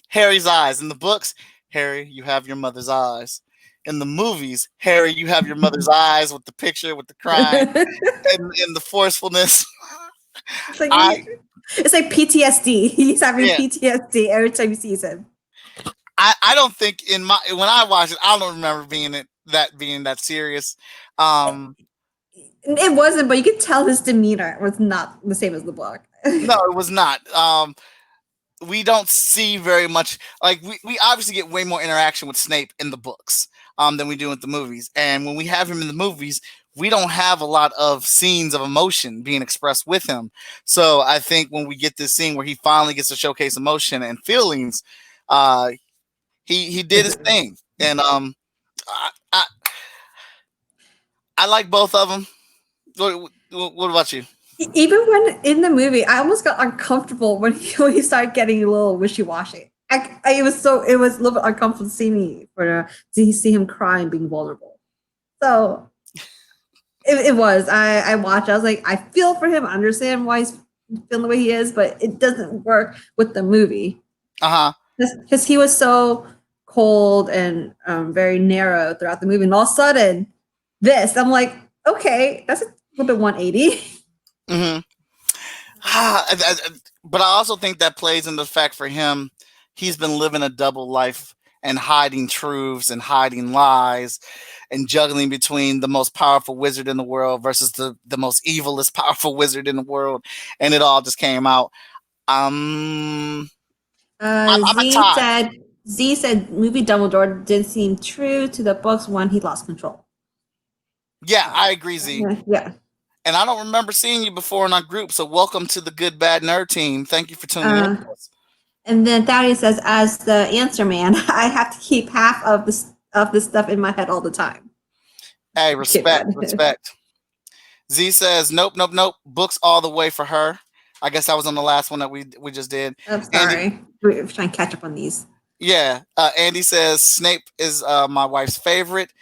Harry's eyes in the books. Harry, you have your mother's eyes. In the movies, Harry, you have your mother's eyes with the picture, with the crying, and the forcefulness. It's like PTSD. He's having PTSD every time he sees him. I don't think when I watched it, I don't remember being that serious. It wasn't, but you could tell his demeanor was not the same as the book. No, it was not. We don't see very much. Like we obviously get way more interaction with Snape in the books than we do with the movies. And when we have him in the movies, we don't have a lot of scenes of emotion being expressed with him. So I think when we get this scene where he finally gets to showcase emotion and feelings, he did his thing. And I like both of them. What about you? Even when in the movie, I almost got uncomfortable when he started getting a little wishy-washy. It was a little bit uncomfortable to see him crying, being vulnerable. So it was. I watched. I was like, I feel for him. I understand why he's feeling the way he is, but it doesn't work with the movie. Because he was so cold and very narrow throughout the movie, and all of a sudden, I'm like, okay, that's a little bit 180. Mm-hmm. But I also think that plays into the fact for him, he's been living a double life and hiding truths and hiding lies and juggling between the most powerful wizard in the world versus the most evilest powerful wizard in the world. And it all just came out. I'm a Z tie. said Z said movie Dumbledore didn't seem true to the books when he lost control. Yeah, I agree, Z. Yeah. And I don't remember seeing you before in our group, so welcome to the Good Bad Nerd team. Thank you for tuning in to us. And then Thaddeus says, as the answer man, I have to keep half of this stuff in my head all the time. Hey, respect. Z says, nope. Books all the way for her. I guess that was on the last one that we just did. I'm sorry. We're trying to catch up on these. Yeah. Andy says, Snape is my wife's favorite.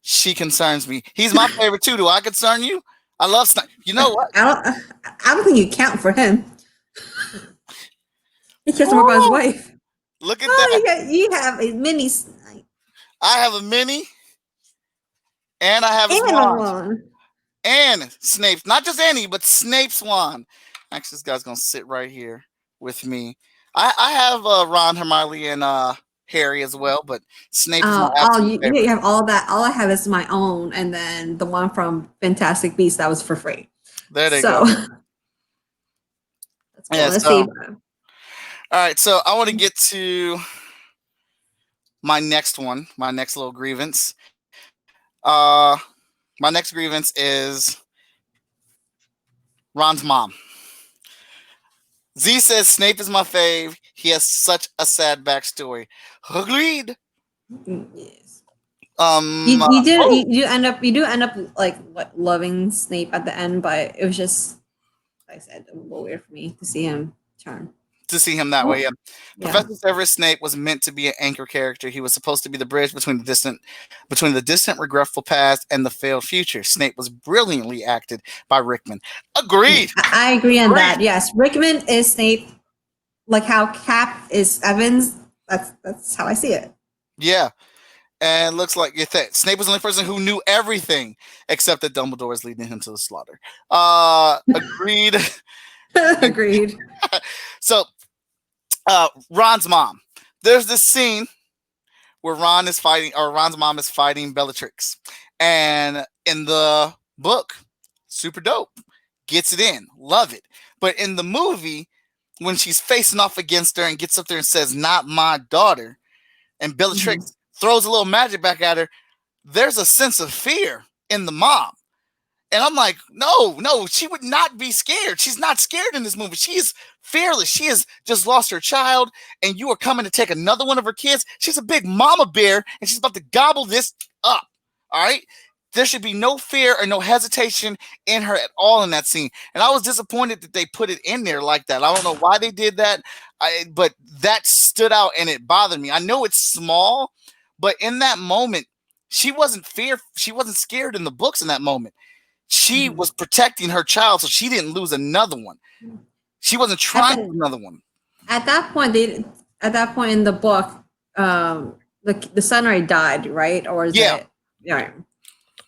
She concerns me. He's my favorite too. Do I concern you? I love Snape. You know what? I don't think you count for him. He cares more about his wife. Look at that. You have a mini. I have a mini. And I have his wand. And Snape's, not just any, but Snape's wand. Actually, this guy's going to sit right here with me. I have Ron, Hermione, and Harry as well, but Snape is my absolute favorite. You have all that. All I have is my own, and then the one from Fantastic Beasts that was for free. There they go. Let's see. All right, so I want to get to my next one, my next little grievance. My next grievance is Ron's mom. Z says Snape is my fave. He has such a sad backstory. Agreed. Yes. You do end up like loving Snape at the end, but it was just, like I said, a little weird for me to see him turn. To see him that way, yeah. Professor Severus Snape was meant to be an anchor character. He was supposed to be the bridge between the distant, regretful past and the failed future. Snape was brilliantly acted by Rickman. Agreed. I agree on that. Yes, Rickman is Snape, like how Cap is Evans. That's how I see it. Yeah, and looks like Snape was the only person who knew everything except that Dumbledore is leading him to the slaughter. Agreed. Agreed. So, Ron's mom. There's this scene where Ron's mom is fighting Bellatrix, and in the book, super dope, gets it in, love it. But in the movie, when she's facing off against her and gets up there and says, "Not my daughter," and Bellatrix throws a little magic back at her, there's a sense of fear in the mom. And I'm like, no, she would not be scared. She's not scared in this movie. She is fearless. She has just lost her child, and you are coming to take another one of her kids. She's a big mama bear, and she's about to gobble this up. All right? There should be no fear or no hesitation in her at all in that scene. And I was disappointed that they put it in there like that. I don't know why they did that, but that stood out, and it bothered me. I know it's small, but in that moment, she wasn't scared in the books in that moment. She was protecting her child, so she didn't lose another one. She wasn't trying to lose another one. At that point in the book, the son already died, right? Or is it? Yeah.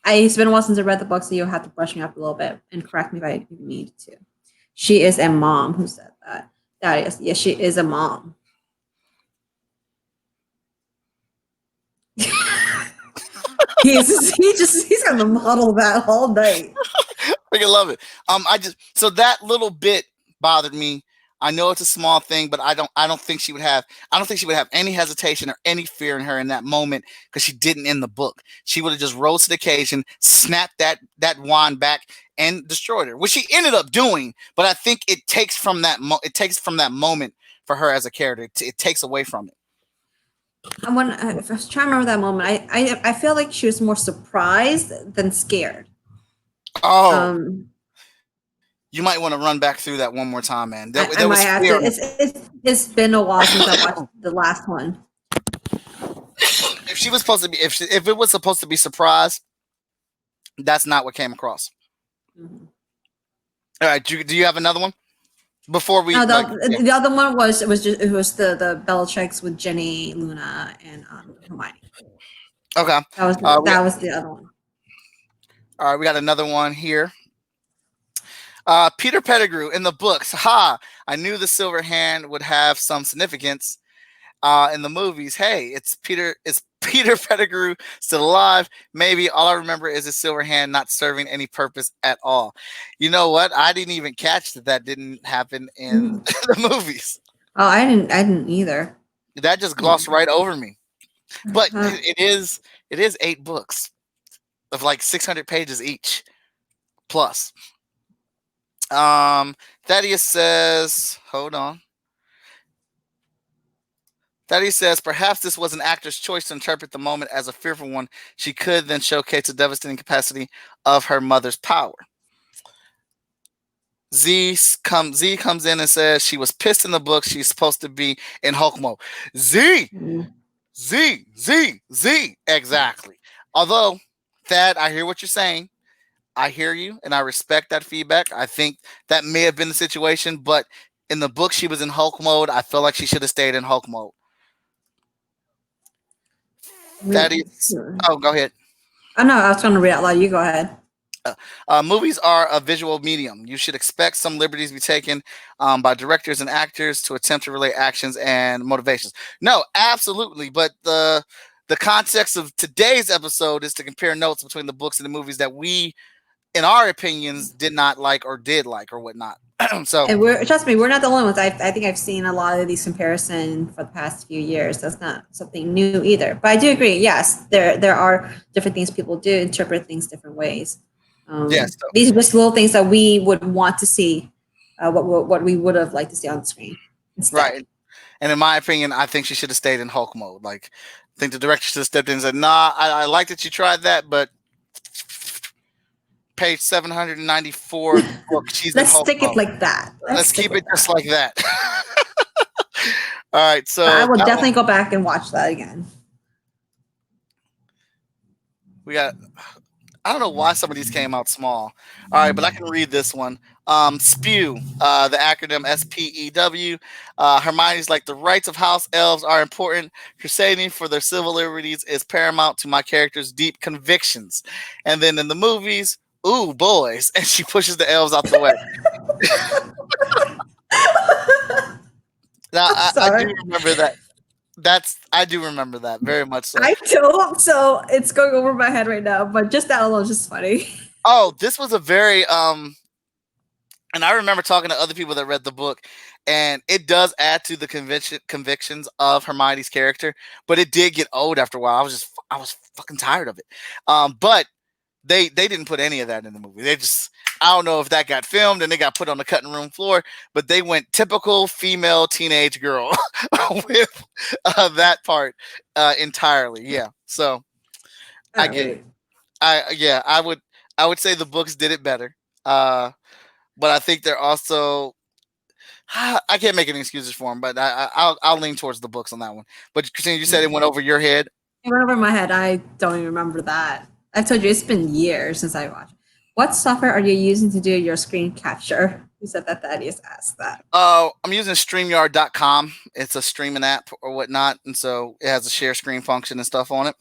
It's been a while since I read the book, so you'll have to brush me up a little bit and correct me if I need to. She is a mom. Who said that? That is, yes, she is a mom. he's gonna model that all day. I love it. So that little bit bothered me. I know it's a small thing, but I don't think she would have any hesitation or any fear in her in that moment, because she didn't in the book. She would have just rose to the occasion, snapped that wand back, and destroyed her, which she ended up doing. But I think it takes from that moment for her as a character. It takes away from it. If I was trying to remember that moment, I feel like she was more surprised than scared. Oh, you might want to run back through that one more time, man. I might have to. It's been a while since I watched the last one. If she was supposed to be, if it was supposed to be surprised, that's not what came across. Mm-hmm. All right, do you have another one? Before we, the other one was the Bellatrix with Ginny, Luna, and Hermione. Okay, that was the other one. All right, we got another one here. Peter Pettigrew in the books. I knew the silver hand would have some significance. In the movies, hey, it's Peter. Is Peter Pettigrew still alive? Maybe. All I remember is his silver hand not serving any purpose at all. You know what? I didn't even catch that didn't happen in Mm. the movies. Oh, I didn't either. That just glossed right over me. But Uh, it is 8 books of like 600 pages each plus. Thaddeus says, hold on. Thaddeus says, perhaps this was an actor's choice to interpret the moment as a fearful one. She could then showcase the devastating capacity of her mother's power. Z comes in and says she was pissed in the book. She's supposed to be in Hulk mode. Z, mm. Z. Exactly. Although, Thad, I hear what you're saying. I hear you, and I respect that feedback. I think that may have been the situation, but in the book, she was in Hulk mode. I feel like she should have stayed in Hulk mode. Thaddeus. Oh, go ahead. Oh no, I was trying to read out loud. You go ahead. Movies are a visual medium. You should expect some liberties to be taken by directors and actors to attempt to relate actions and motivations. No, absolutely. But the context of today's episode is to compare notes between the books and the movies that we, in our opinions, did not like or did like or whatnot. So, And trust me, we're not the only ones. I think I've seen a lot of these comparisons for the past few years. That's not something new either. But I do agree. Yes, there are different things people do interpret things different ways. yes, so, These are just little things that we would want to see, what we would have liked to see on the screen. Instead. Right. And in my opinion, I think she should have stayed in Hulk mode. Like, I think the director should have stepped in and said, "Nah, I like that you tried that, but page 794 book, she's in Let's Hulk stick mode. it like that. Let's keep it just like that." All right, so But I will definitely go back and watch that again. we got. I don't know why some of these came out small. All right, but I can read this one. SPEW, the acronym SPEW. Hermione's like, the rights of house elves are important. Crusading for their civil liberties is paramount to my character's deep convictions. And then in the movies, ooh, boys. And she pushes the elves out the way. Now, I do remember that. I do remember that very much so. I don't, so it's going over my head right now, but just that alone is just funny. Oh, this was a very and I remember talking to other people that read the book, and it does add to the convictions of Hermione's character, but it did get old after a while. I was fucking tired of it. But they didn't put any of that in the movie. They just, I don't know if that got filmed and they got put on the cutting room floor, but they went typical female teenage girl with that part entirely. Yeah. So I get it. I would say the books did it better. But I think they're also, I can't make any excuses for them, but I'll lean towards the books on that one. But Christina, you said it went over your head. It went over my head. I don't even remember that. I told you it's been years since I watched. What software are you using to do your screen capture? You said that Thaddeus asked that. I'm using StreamYard.com. It's a streaming app or whatnot, and so it has a share screen function and stuff on it.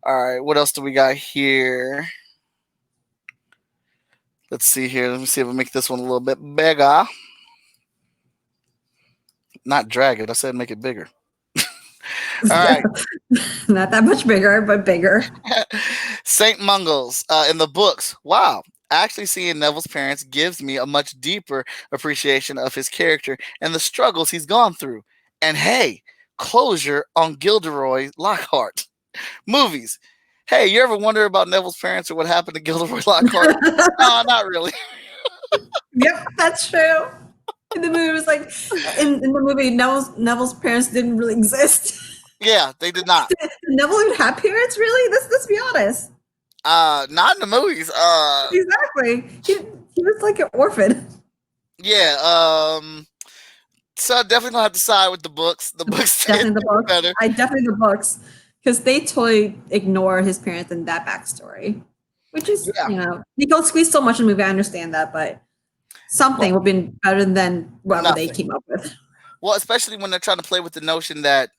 All right, what else do we got here? Let's see here. Let me see if I make this one a little bit bigger. Not drag it. I said make it bigger. All right. Not that much bigger, but bigger. St. Mungles in the books. Wow. Actually seeing Neville's parents gives me a much deeper appreciation of his character and the struggles he's gone through. And hey, closure on Gilderoy Lockhart. Movies. Hey, you ever wonder about Neville's parents or what happened to Gilderoy Lockhart? No, not really. Yep, that's true. In the movie, it was like in the movie, Neville's parents didn't really exist. Yeah, they did not. Did Neville even have parents? Really? Let's be honest. Not in the movies. Exactly. He was like an orphan. Yeah. So I definitely gonna have to side with the books. The books Definitely the books. better. I definitely the books because they totally ignore his parents and that backstory, which is you don't squeeze so much in the movie. I understand that, but something would have been better than whatever they came up with. Well, especially when they're trying to play with the notion that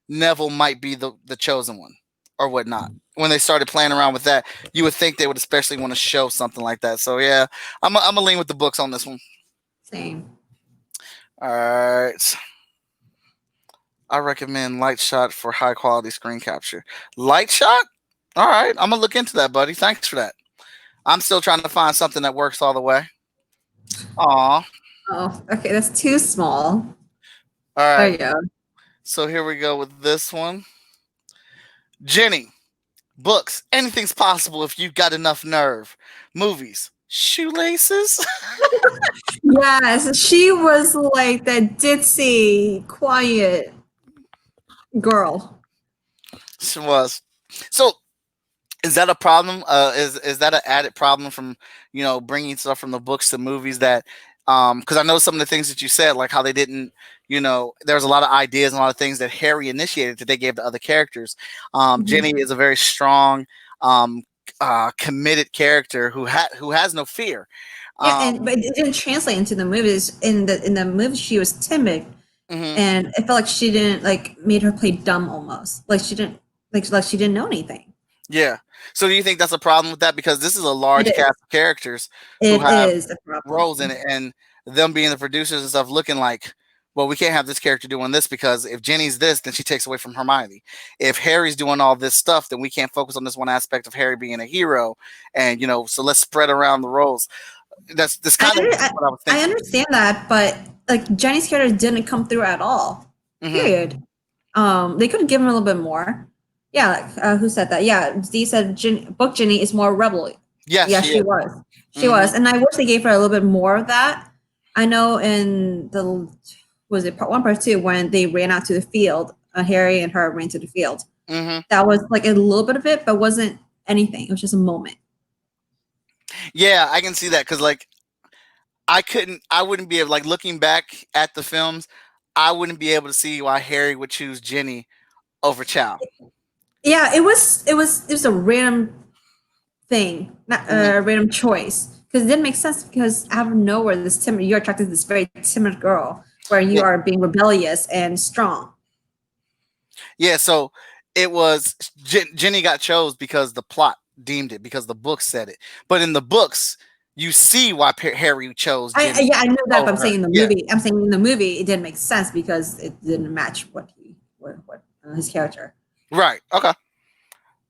Neville might be the chosen one or whatnot. When they started playing around with that, you would think they would especially want to show something like that. So yeah, I'm gonna lean with the books on this one. Same. All right. I recommend Light Shot for high quality screen capture. Light Shot? All right, I'm gonna look into that, buddy. Thanks for that. I'm still trying to find something that works all the way. Aw. Oh, okay, that's too small. All There right. you go. So here we go with this one. Jenny. Books. Anything's possible if you've got enough nerve. Movies. Shoelaces? Yes, she was like the ditzy, quiet girl. She was. So is that a problem? Is that an added problem from bringing stuff from the books to movies that because I know some of the things that you said, like how they didn't, there's a lot of ideas and a lot of things that Harry initiated that they gave to other characters. Jenny is a very strong, committed character who has no fear. Yeah, but it didn't translate into the movies. In the movie, she was timid, and it felt like she didn't made her play dumb almost. Like she didn't like she didn't know anything. Yeah. So do you think that's a problem with that? Because this is a large cast of characters who It have is a problem. roles in it, and them being the producers and stuff looking like, well, we can't have this character doing this because if Jenny's this, then she takes away from Hermione. If Harry's doing all this stuff, then we can't focus on this one aspect of Harry being a hero. And so let's spread around the roles. That's kind of what I was thinking. I understand that, but like Jenny's character didn't come through at all. Period. They could have given her a little bit more. Yeah, who said that? Yeah, Z said book Jenny is more rebel. Yes, yeah, she was. She was, and I wish they gave her a little bit more of that. I know in was it part 1, part 2 when they ran out to the field, Harry and her ran to the field. That was like a little bit of it, but wasn't anything. It was just a moment. Yeah, I can see that because like I wouldn't be able, like, looking back at the films, I wouldn't be able to see why Harry would choose Jenny over Cho. Yeah, it was a random thing, not a random choice, because it didn't make sense. Because out of nowhere, you're attracted to this very timid girl, where you are being rebellious and strong. Yeah, so it was Jenny got chose because the plot deemed it, because the book said it. But in the books, you see why Harry chose Jenny. I know that, but I'm saying in the movie. I'm saying in the movie it didn't make sense because it didn't match what his character. Right. Okay.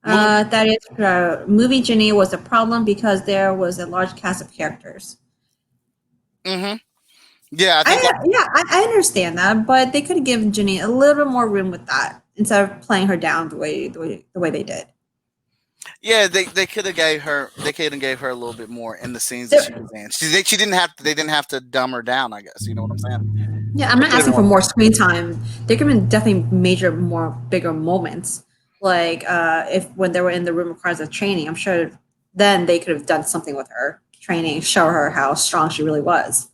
That is movie Jenny was a problem because there was a large cast of characters. Yeah, I understand that, but they could have given Jenny a little bit more room with that instead of playing her down the way they did. Yeah, they could have gave her a little bit more in the scenes that she was in. She didn't have to. They didn't have to dumb her down, I guess. You know what I'm saying? Yeah, I'm not asking for more screen time. There could have been definitely bigger moments. Like if when they were in the room of cards of training, I'm sure then they could have done something with her training, show her how strong she really was.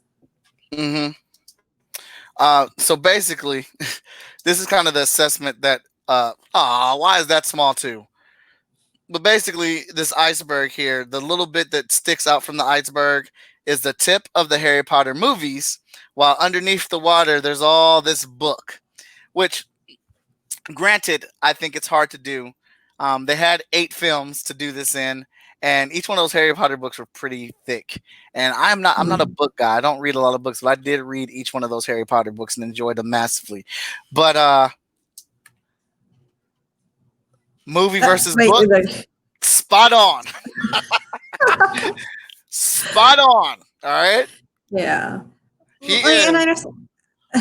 So basically, this is kind of the assessment that why is that small too? But basically, this iceberg here, the little bit that sticks out from the iceberg is the tip of the Harry Potter movies, while underneath the water, there's all this book, which, granted, I think it's hard to do. They had 8 films to do this in, and each one of those Harry Potter books were pretty thick. And I'm not a book guy. I don't read a lot of books, but I did read each one of those Harry Potter books and enjoyed them massively. But movie versus book, spot on. Spot on. All right. Yeah. He is. And I understand.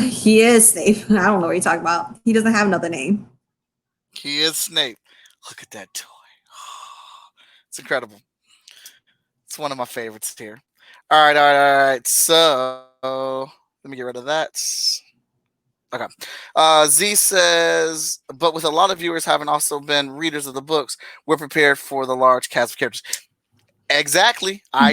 He is Snape. I don't know what you're talking about. He doesn't have another name. He is Snape. Look at that toy. It's incredible. It's one of my favorites here. All right. So let me get rid of that. Okay. Z says, but with a lot of viewers having also been readers of the books, we're prepared for the large cast of characters. Exactly. I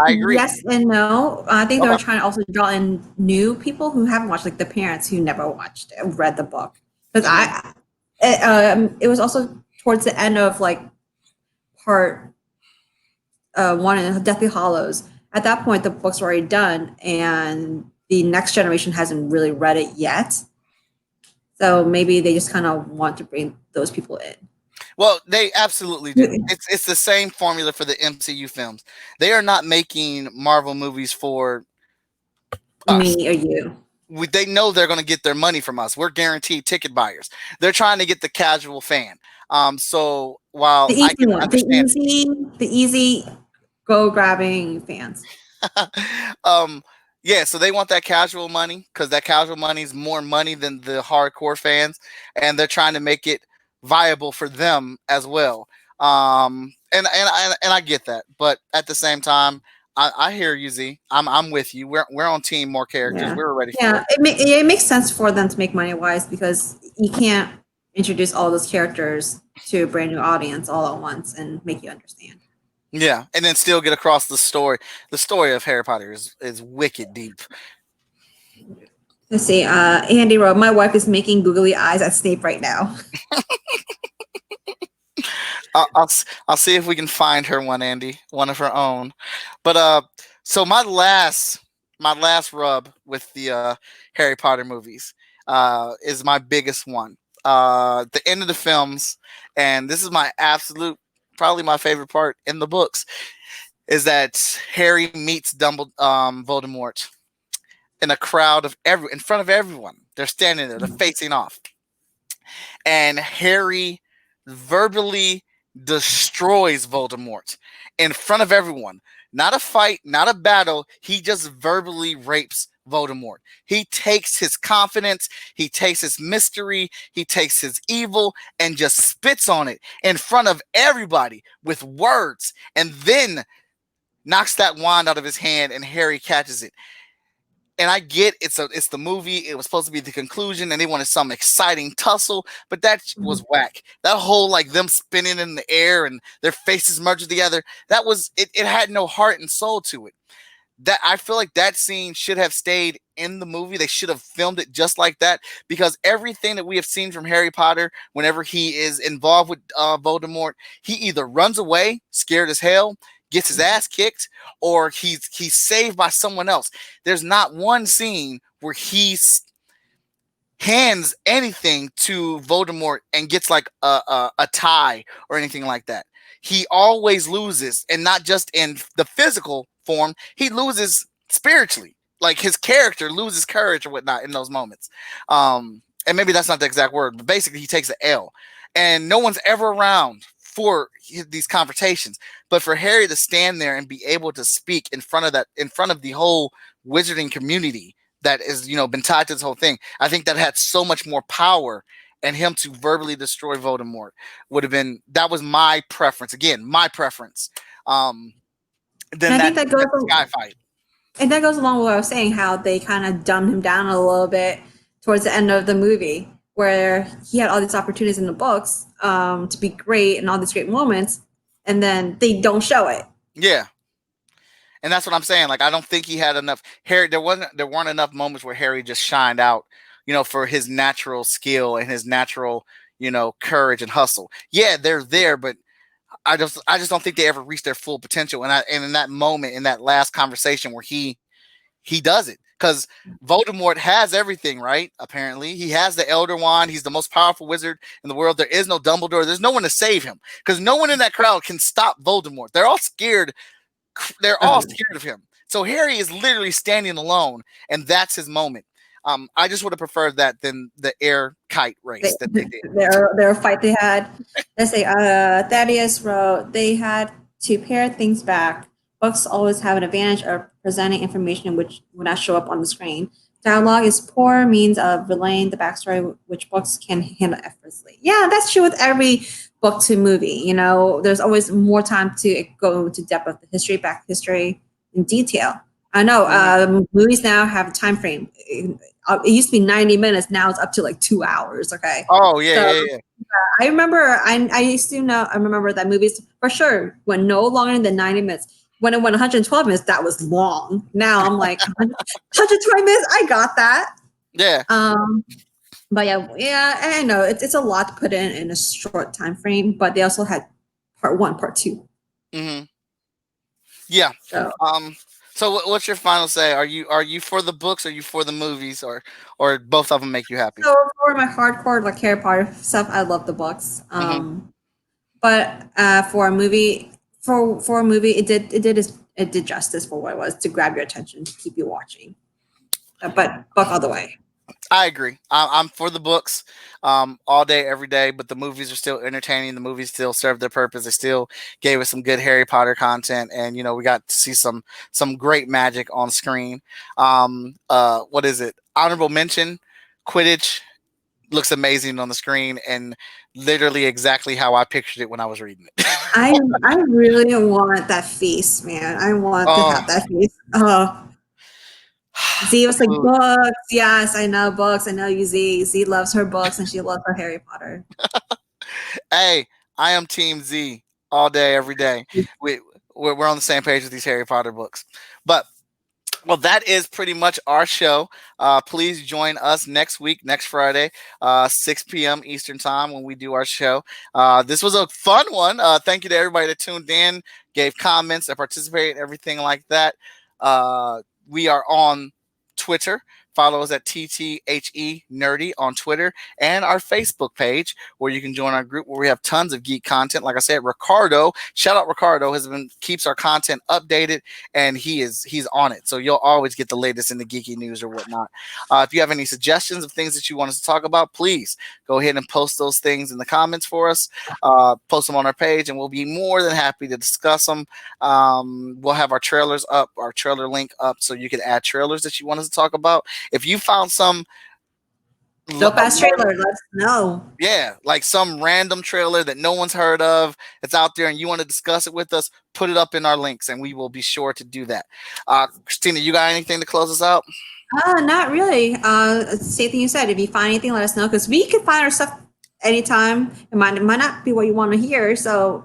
agree. Yes and no. I think they were trying to also draw in new people who haven't watched, like the parents who never read the book. Because it was also towards the end of like part 1 in Deathly Hallows. At that point, the books were already done, and the next generation hasn't really read it yet. So maybe they just kind of want to bring those people in. Well, they absolutely do. It's the same formula for the MCU films. They are not making Marvel movies for us. Me or you. they know they're going to get their money from us. We're guaranteed ticket buyers. They're trying to get the casual fan. So while The I easy can one, understand, the easy go grabbing fans. um, yeah, so they want that casual money because that casual money is more money than the hardcore fans, and they're trying to make it viable for them as well. And I get that, but at the same time, I hear you, Z. I'm with you. We're on team more characters. Yeah, We're ready for yeah. it. It makes sense for them to make money wise because you can't introduce all those characters to a brand new audience all at once and make you understand. Yeah, and then still get across the story. The story of Harry Potter is wicked deep. Let's see. Andy wrote, "My wife is making googly eyes at Snape right now." I'll see if we can find her one, Andy, one of her own. But so my last rub with the Harry Potter movies is my biggest one. The end of the films, and this is my absolute probably my favorite part in the books, is that Harry meets Voldemort in a crowd of in front of everyone. They're standing there, they're facing off, and Harry verbally destroys Voldemort in front of everyone. Not a fight, not a battle. He just verbally rapes Voldemort. He takes his confidence, he takes his mystery, he takes his evil, and just spits on it in front of everybody with words, and then knocks that wand out of his hand, and Harry catches it. And I get it's the movie. It was supposed to be the conclusion, and they wanted some exciting tussle, but that was whack. That whole like them spinning in the air and their faces merging together. That was it. It had no heart and soul to it. That I feel like that scene should have stayed in the movie. They should have filmed it just like that because everything that we have seen from Harry Potter, whenever he is involved with Voldemort, he either runs away, scared as hell, gets his ass kicked, or he's saved by someone else. There's not one scene where he hands anything to Voldemort and gets like a tie or anything like that. He always loses, and not just in the physical form, he loses spiritually. Like his character loses courage or whatnot in those moments. And maybe that's not the exact word, but basically he takes an L. And no one's ever around for these confrontations. But for Harry to stand there and be able to speak in front of the whole wizarding community that is, been tied to this whole thing, I think that had so much more power. And him to verbally destroy Voldemort that was my preference. Again, my preference. Than that sky fight. And that goes along with what I was saying, how they kind of dumbed him down a little bit towards the end of the movie, where he had all these opportunities in the books to be great and all these great moments, and then they don't show it. Yeah. And that's what I'm saying. Like, I don't think he had enough. Harry, there weren't enough moments where Harry just shined out, for his natural skill and his natural, courage and hustle. Yeah, they're there, but I just don't think they ever reached their full potential. And in that moment, in that last conversation where he does it, because Voldemort has everything, right? Apparently, he has the Elder Wand. He's the most powerful wizard in the world. There is no Dumbledore. There's no one to save him because no one in that crowd can stop Voldemort. They're all scared. They're all scared of him. So Harry is literally standing alone, and that's his moment. I just would have preferred that than the air kite race that they did. Their fight they had. Let's say Thaddeus wrote, they had to pare things back. Books always have an advantage of presenting information which would not show up on the screen. Dialogue is poor means of relaying the backstory, which books can handle effortlessly. Yeah, that's true with every book to movie. There's always more time to go into depth of the history, back history in detail. I know movies now have a time frame. It used to be 90 minutes. Now it's up to like 2 hours. Okay. Oh yeah, yeah. I remember. I used to know. I remember that movies for sure went no longer than 90 minutes. When it went 112 minutes, that was long. Now I'm like 120 minutes. I got that. Yeah. But yeah. I know it's a lot to put in a short time frame. But they also had part 1, part 2. Mm-hmm. Yeah. So what's your final say? Are you for the books? Or are you for the movies? Or both of them make you happy? So for my hardcore like Harry Potter stuff, I love the books. But for a movie, it did justice for what it was to grab your attention, to keep you watching. but book all the way. I agree. I'm for the books all day, every day, but the movies are still entertaining. The movies still serve their purpose. They still gave us some good Harry Potter content, and we got to see some great magic on screen. What is it? Honorable mention: Quidditch looks amazing on the screen, and literally exactly how I pictured it when I was reading it. I really want that feast, man. I want to Oh, have that feast. Oh, Z was like, food. books. Yes, I know books. I know you, Z. Z loves her books and she loves her Harry Potter. Hey, I am Team Z all day, every day. We we're on the same page with these Harry Potter books, but. Well, that is pretty much our show. Please join us next week, next Friday, 6 p.m. Eastern Time when we do our show. This was a fun one. Thank you to everybody that tuned in, gave comments, that participated, everything like that. We are on Twitter. Follow us at TTHE Nerdy on Twitter and our Facebook page where you can join our group where we have tons of geek content. Like I said, Ricardo, shout out Ricardo, keeps our content updated and he's on it. So you'll always get the latest in the geeky news or whatnot. If you have any suggestions of things that you want us to talk about, please go ahead and post those things in the comments for us. Post them on our page and we'll be more than happy to discuss them. We'll have our trailers up, our trailer link up so you can add trailers that you want us to talk about. If you found some Dope ass trailer, let us know. yeah, like some random trailer that no one's heard of, it's out there and you want to discuss it with us, put it up in our links and we will be sure to do that. Christina, you got anything to close us out? Not really. Same thing you said. If you find anything, let us know because we can find our stuff anytime. It might not be what you want to hear, so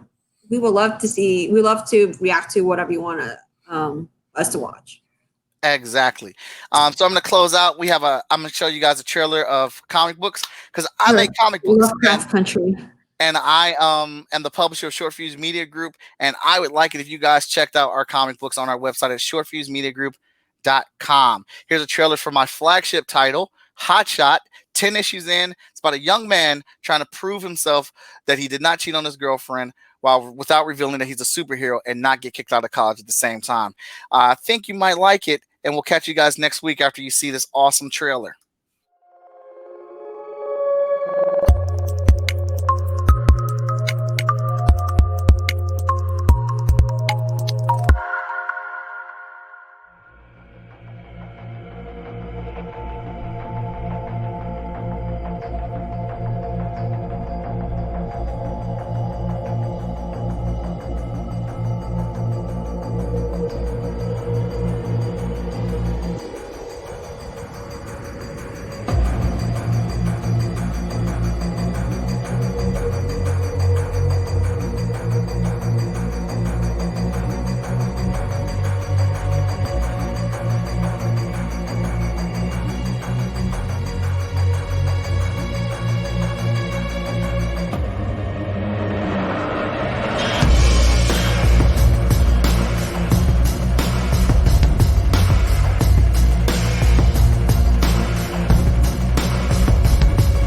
we would love to see. We love to react to whatever you want us to watch. Exactly. So I'm going to close out. I'm going to show you guys a trailer of comic books because I make comic books. Lovecraft Country. And I am the publisher of Short Fuse Media Group. And I would like it if you guys checked out our comic books on our website at shortfusemediagroup.com. Here's a trailer for my flagship title, Hot Shot. 10 issues in. It's about a young man trying to prove himself that he did not cheat on his girlfriend without revealing that he's a superhero and not get kicked out of college at the same time. I think you might like it, and we'll catch you guys next week after you see this awesome trailer.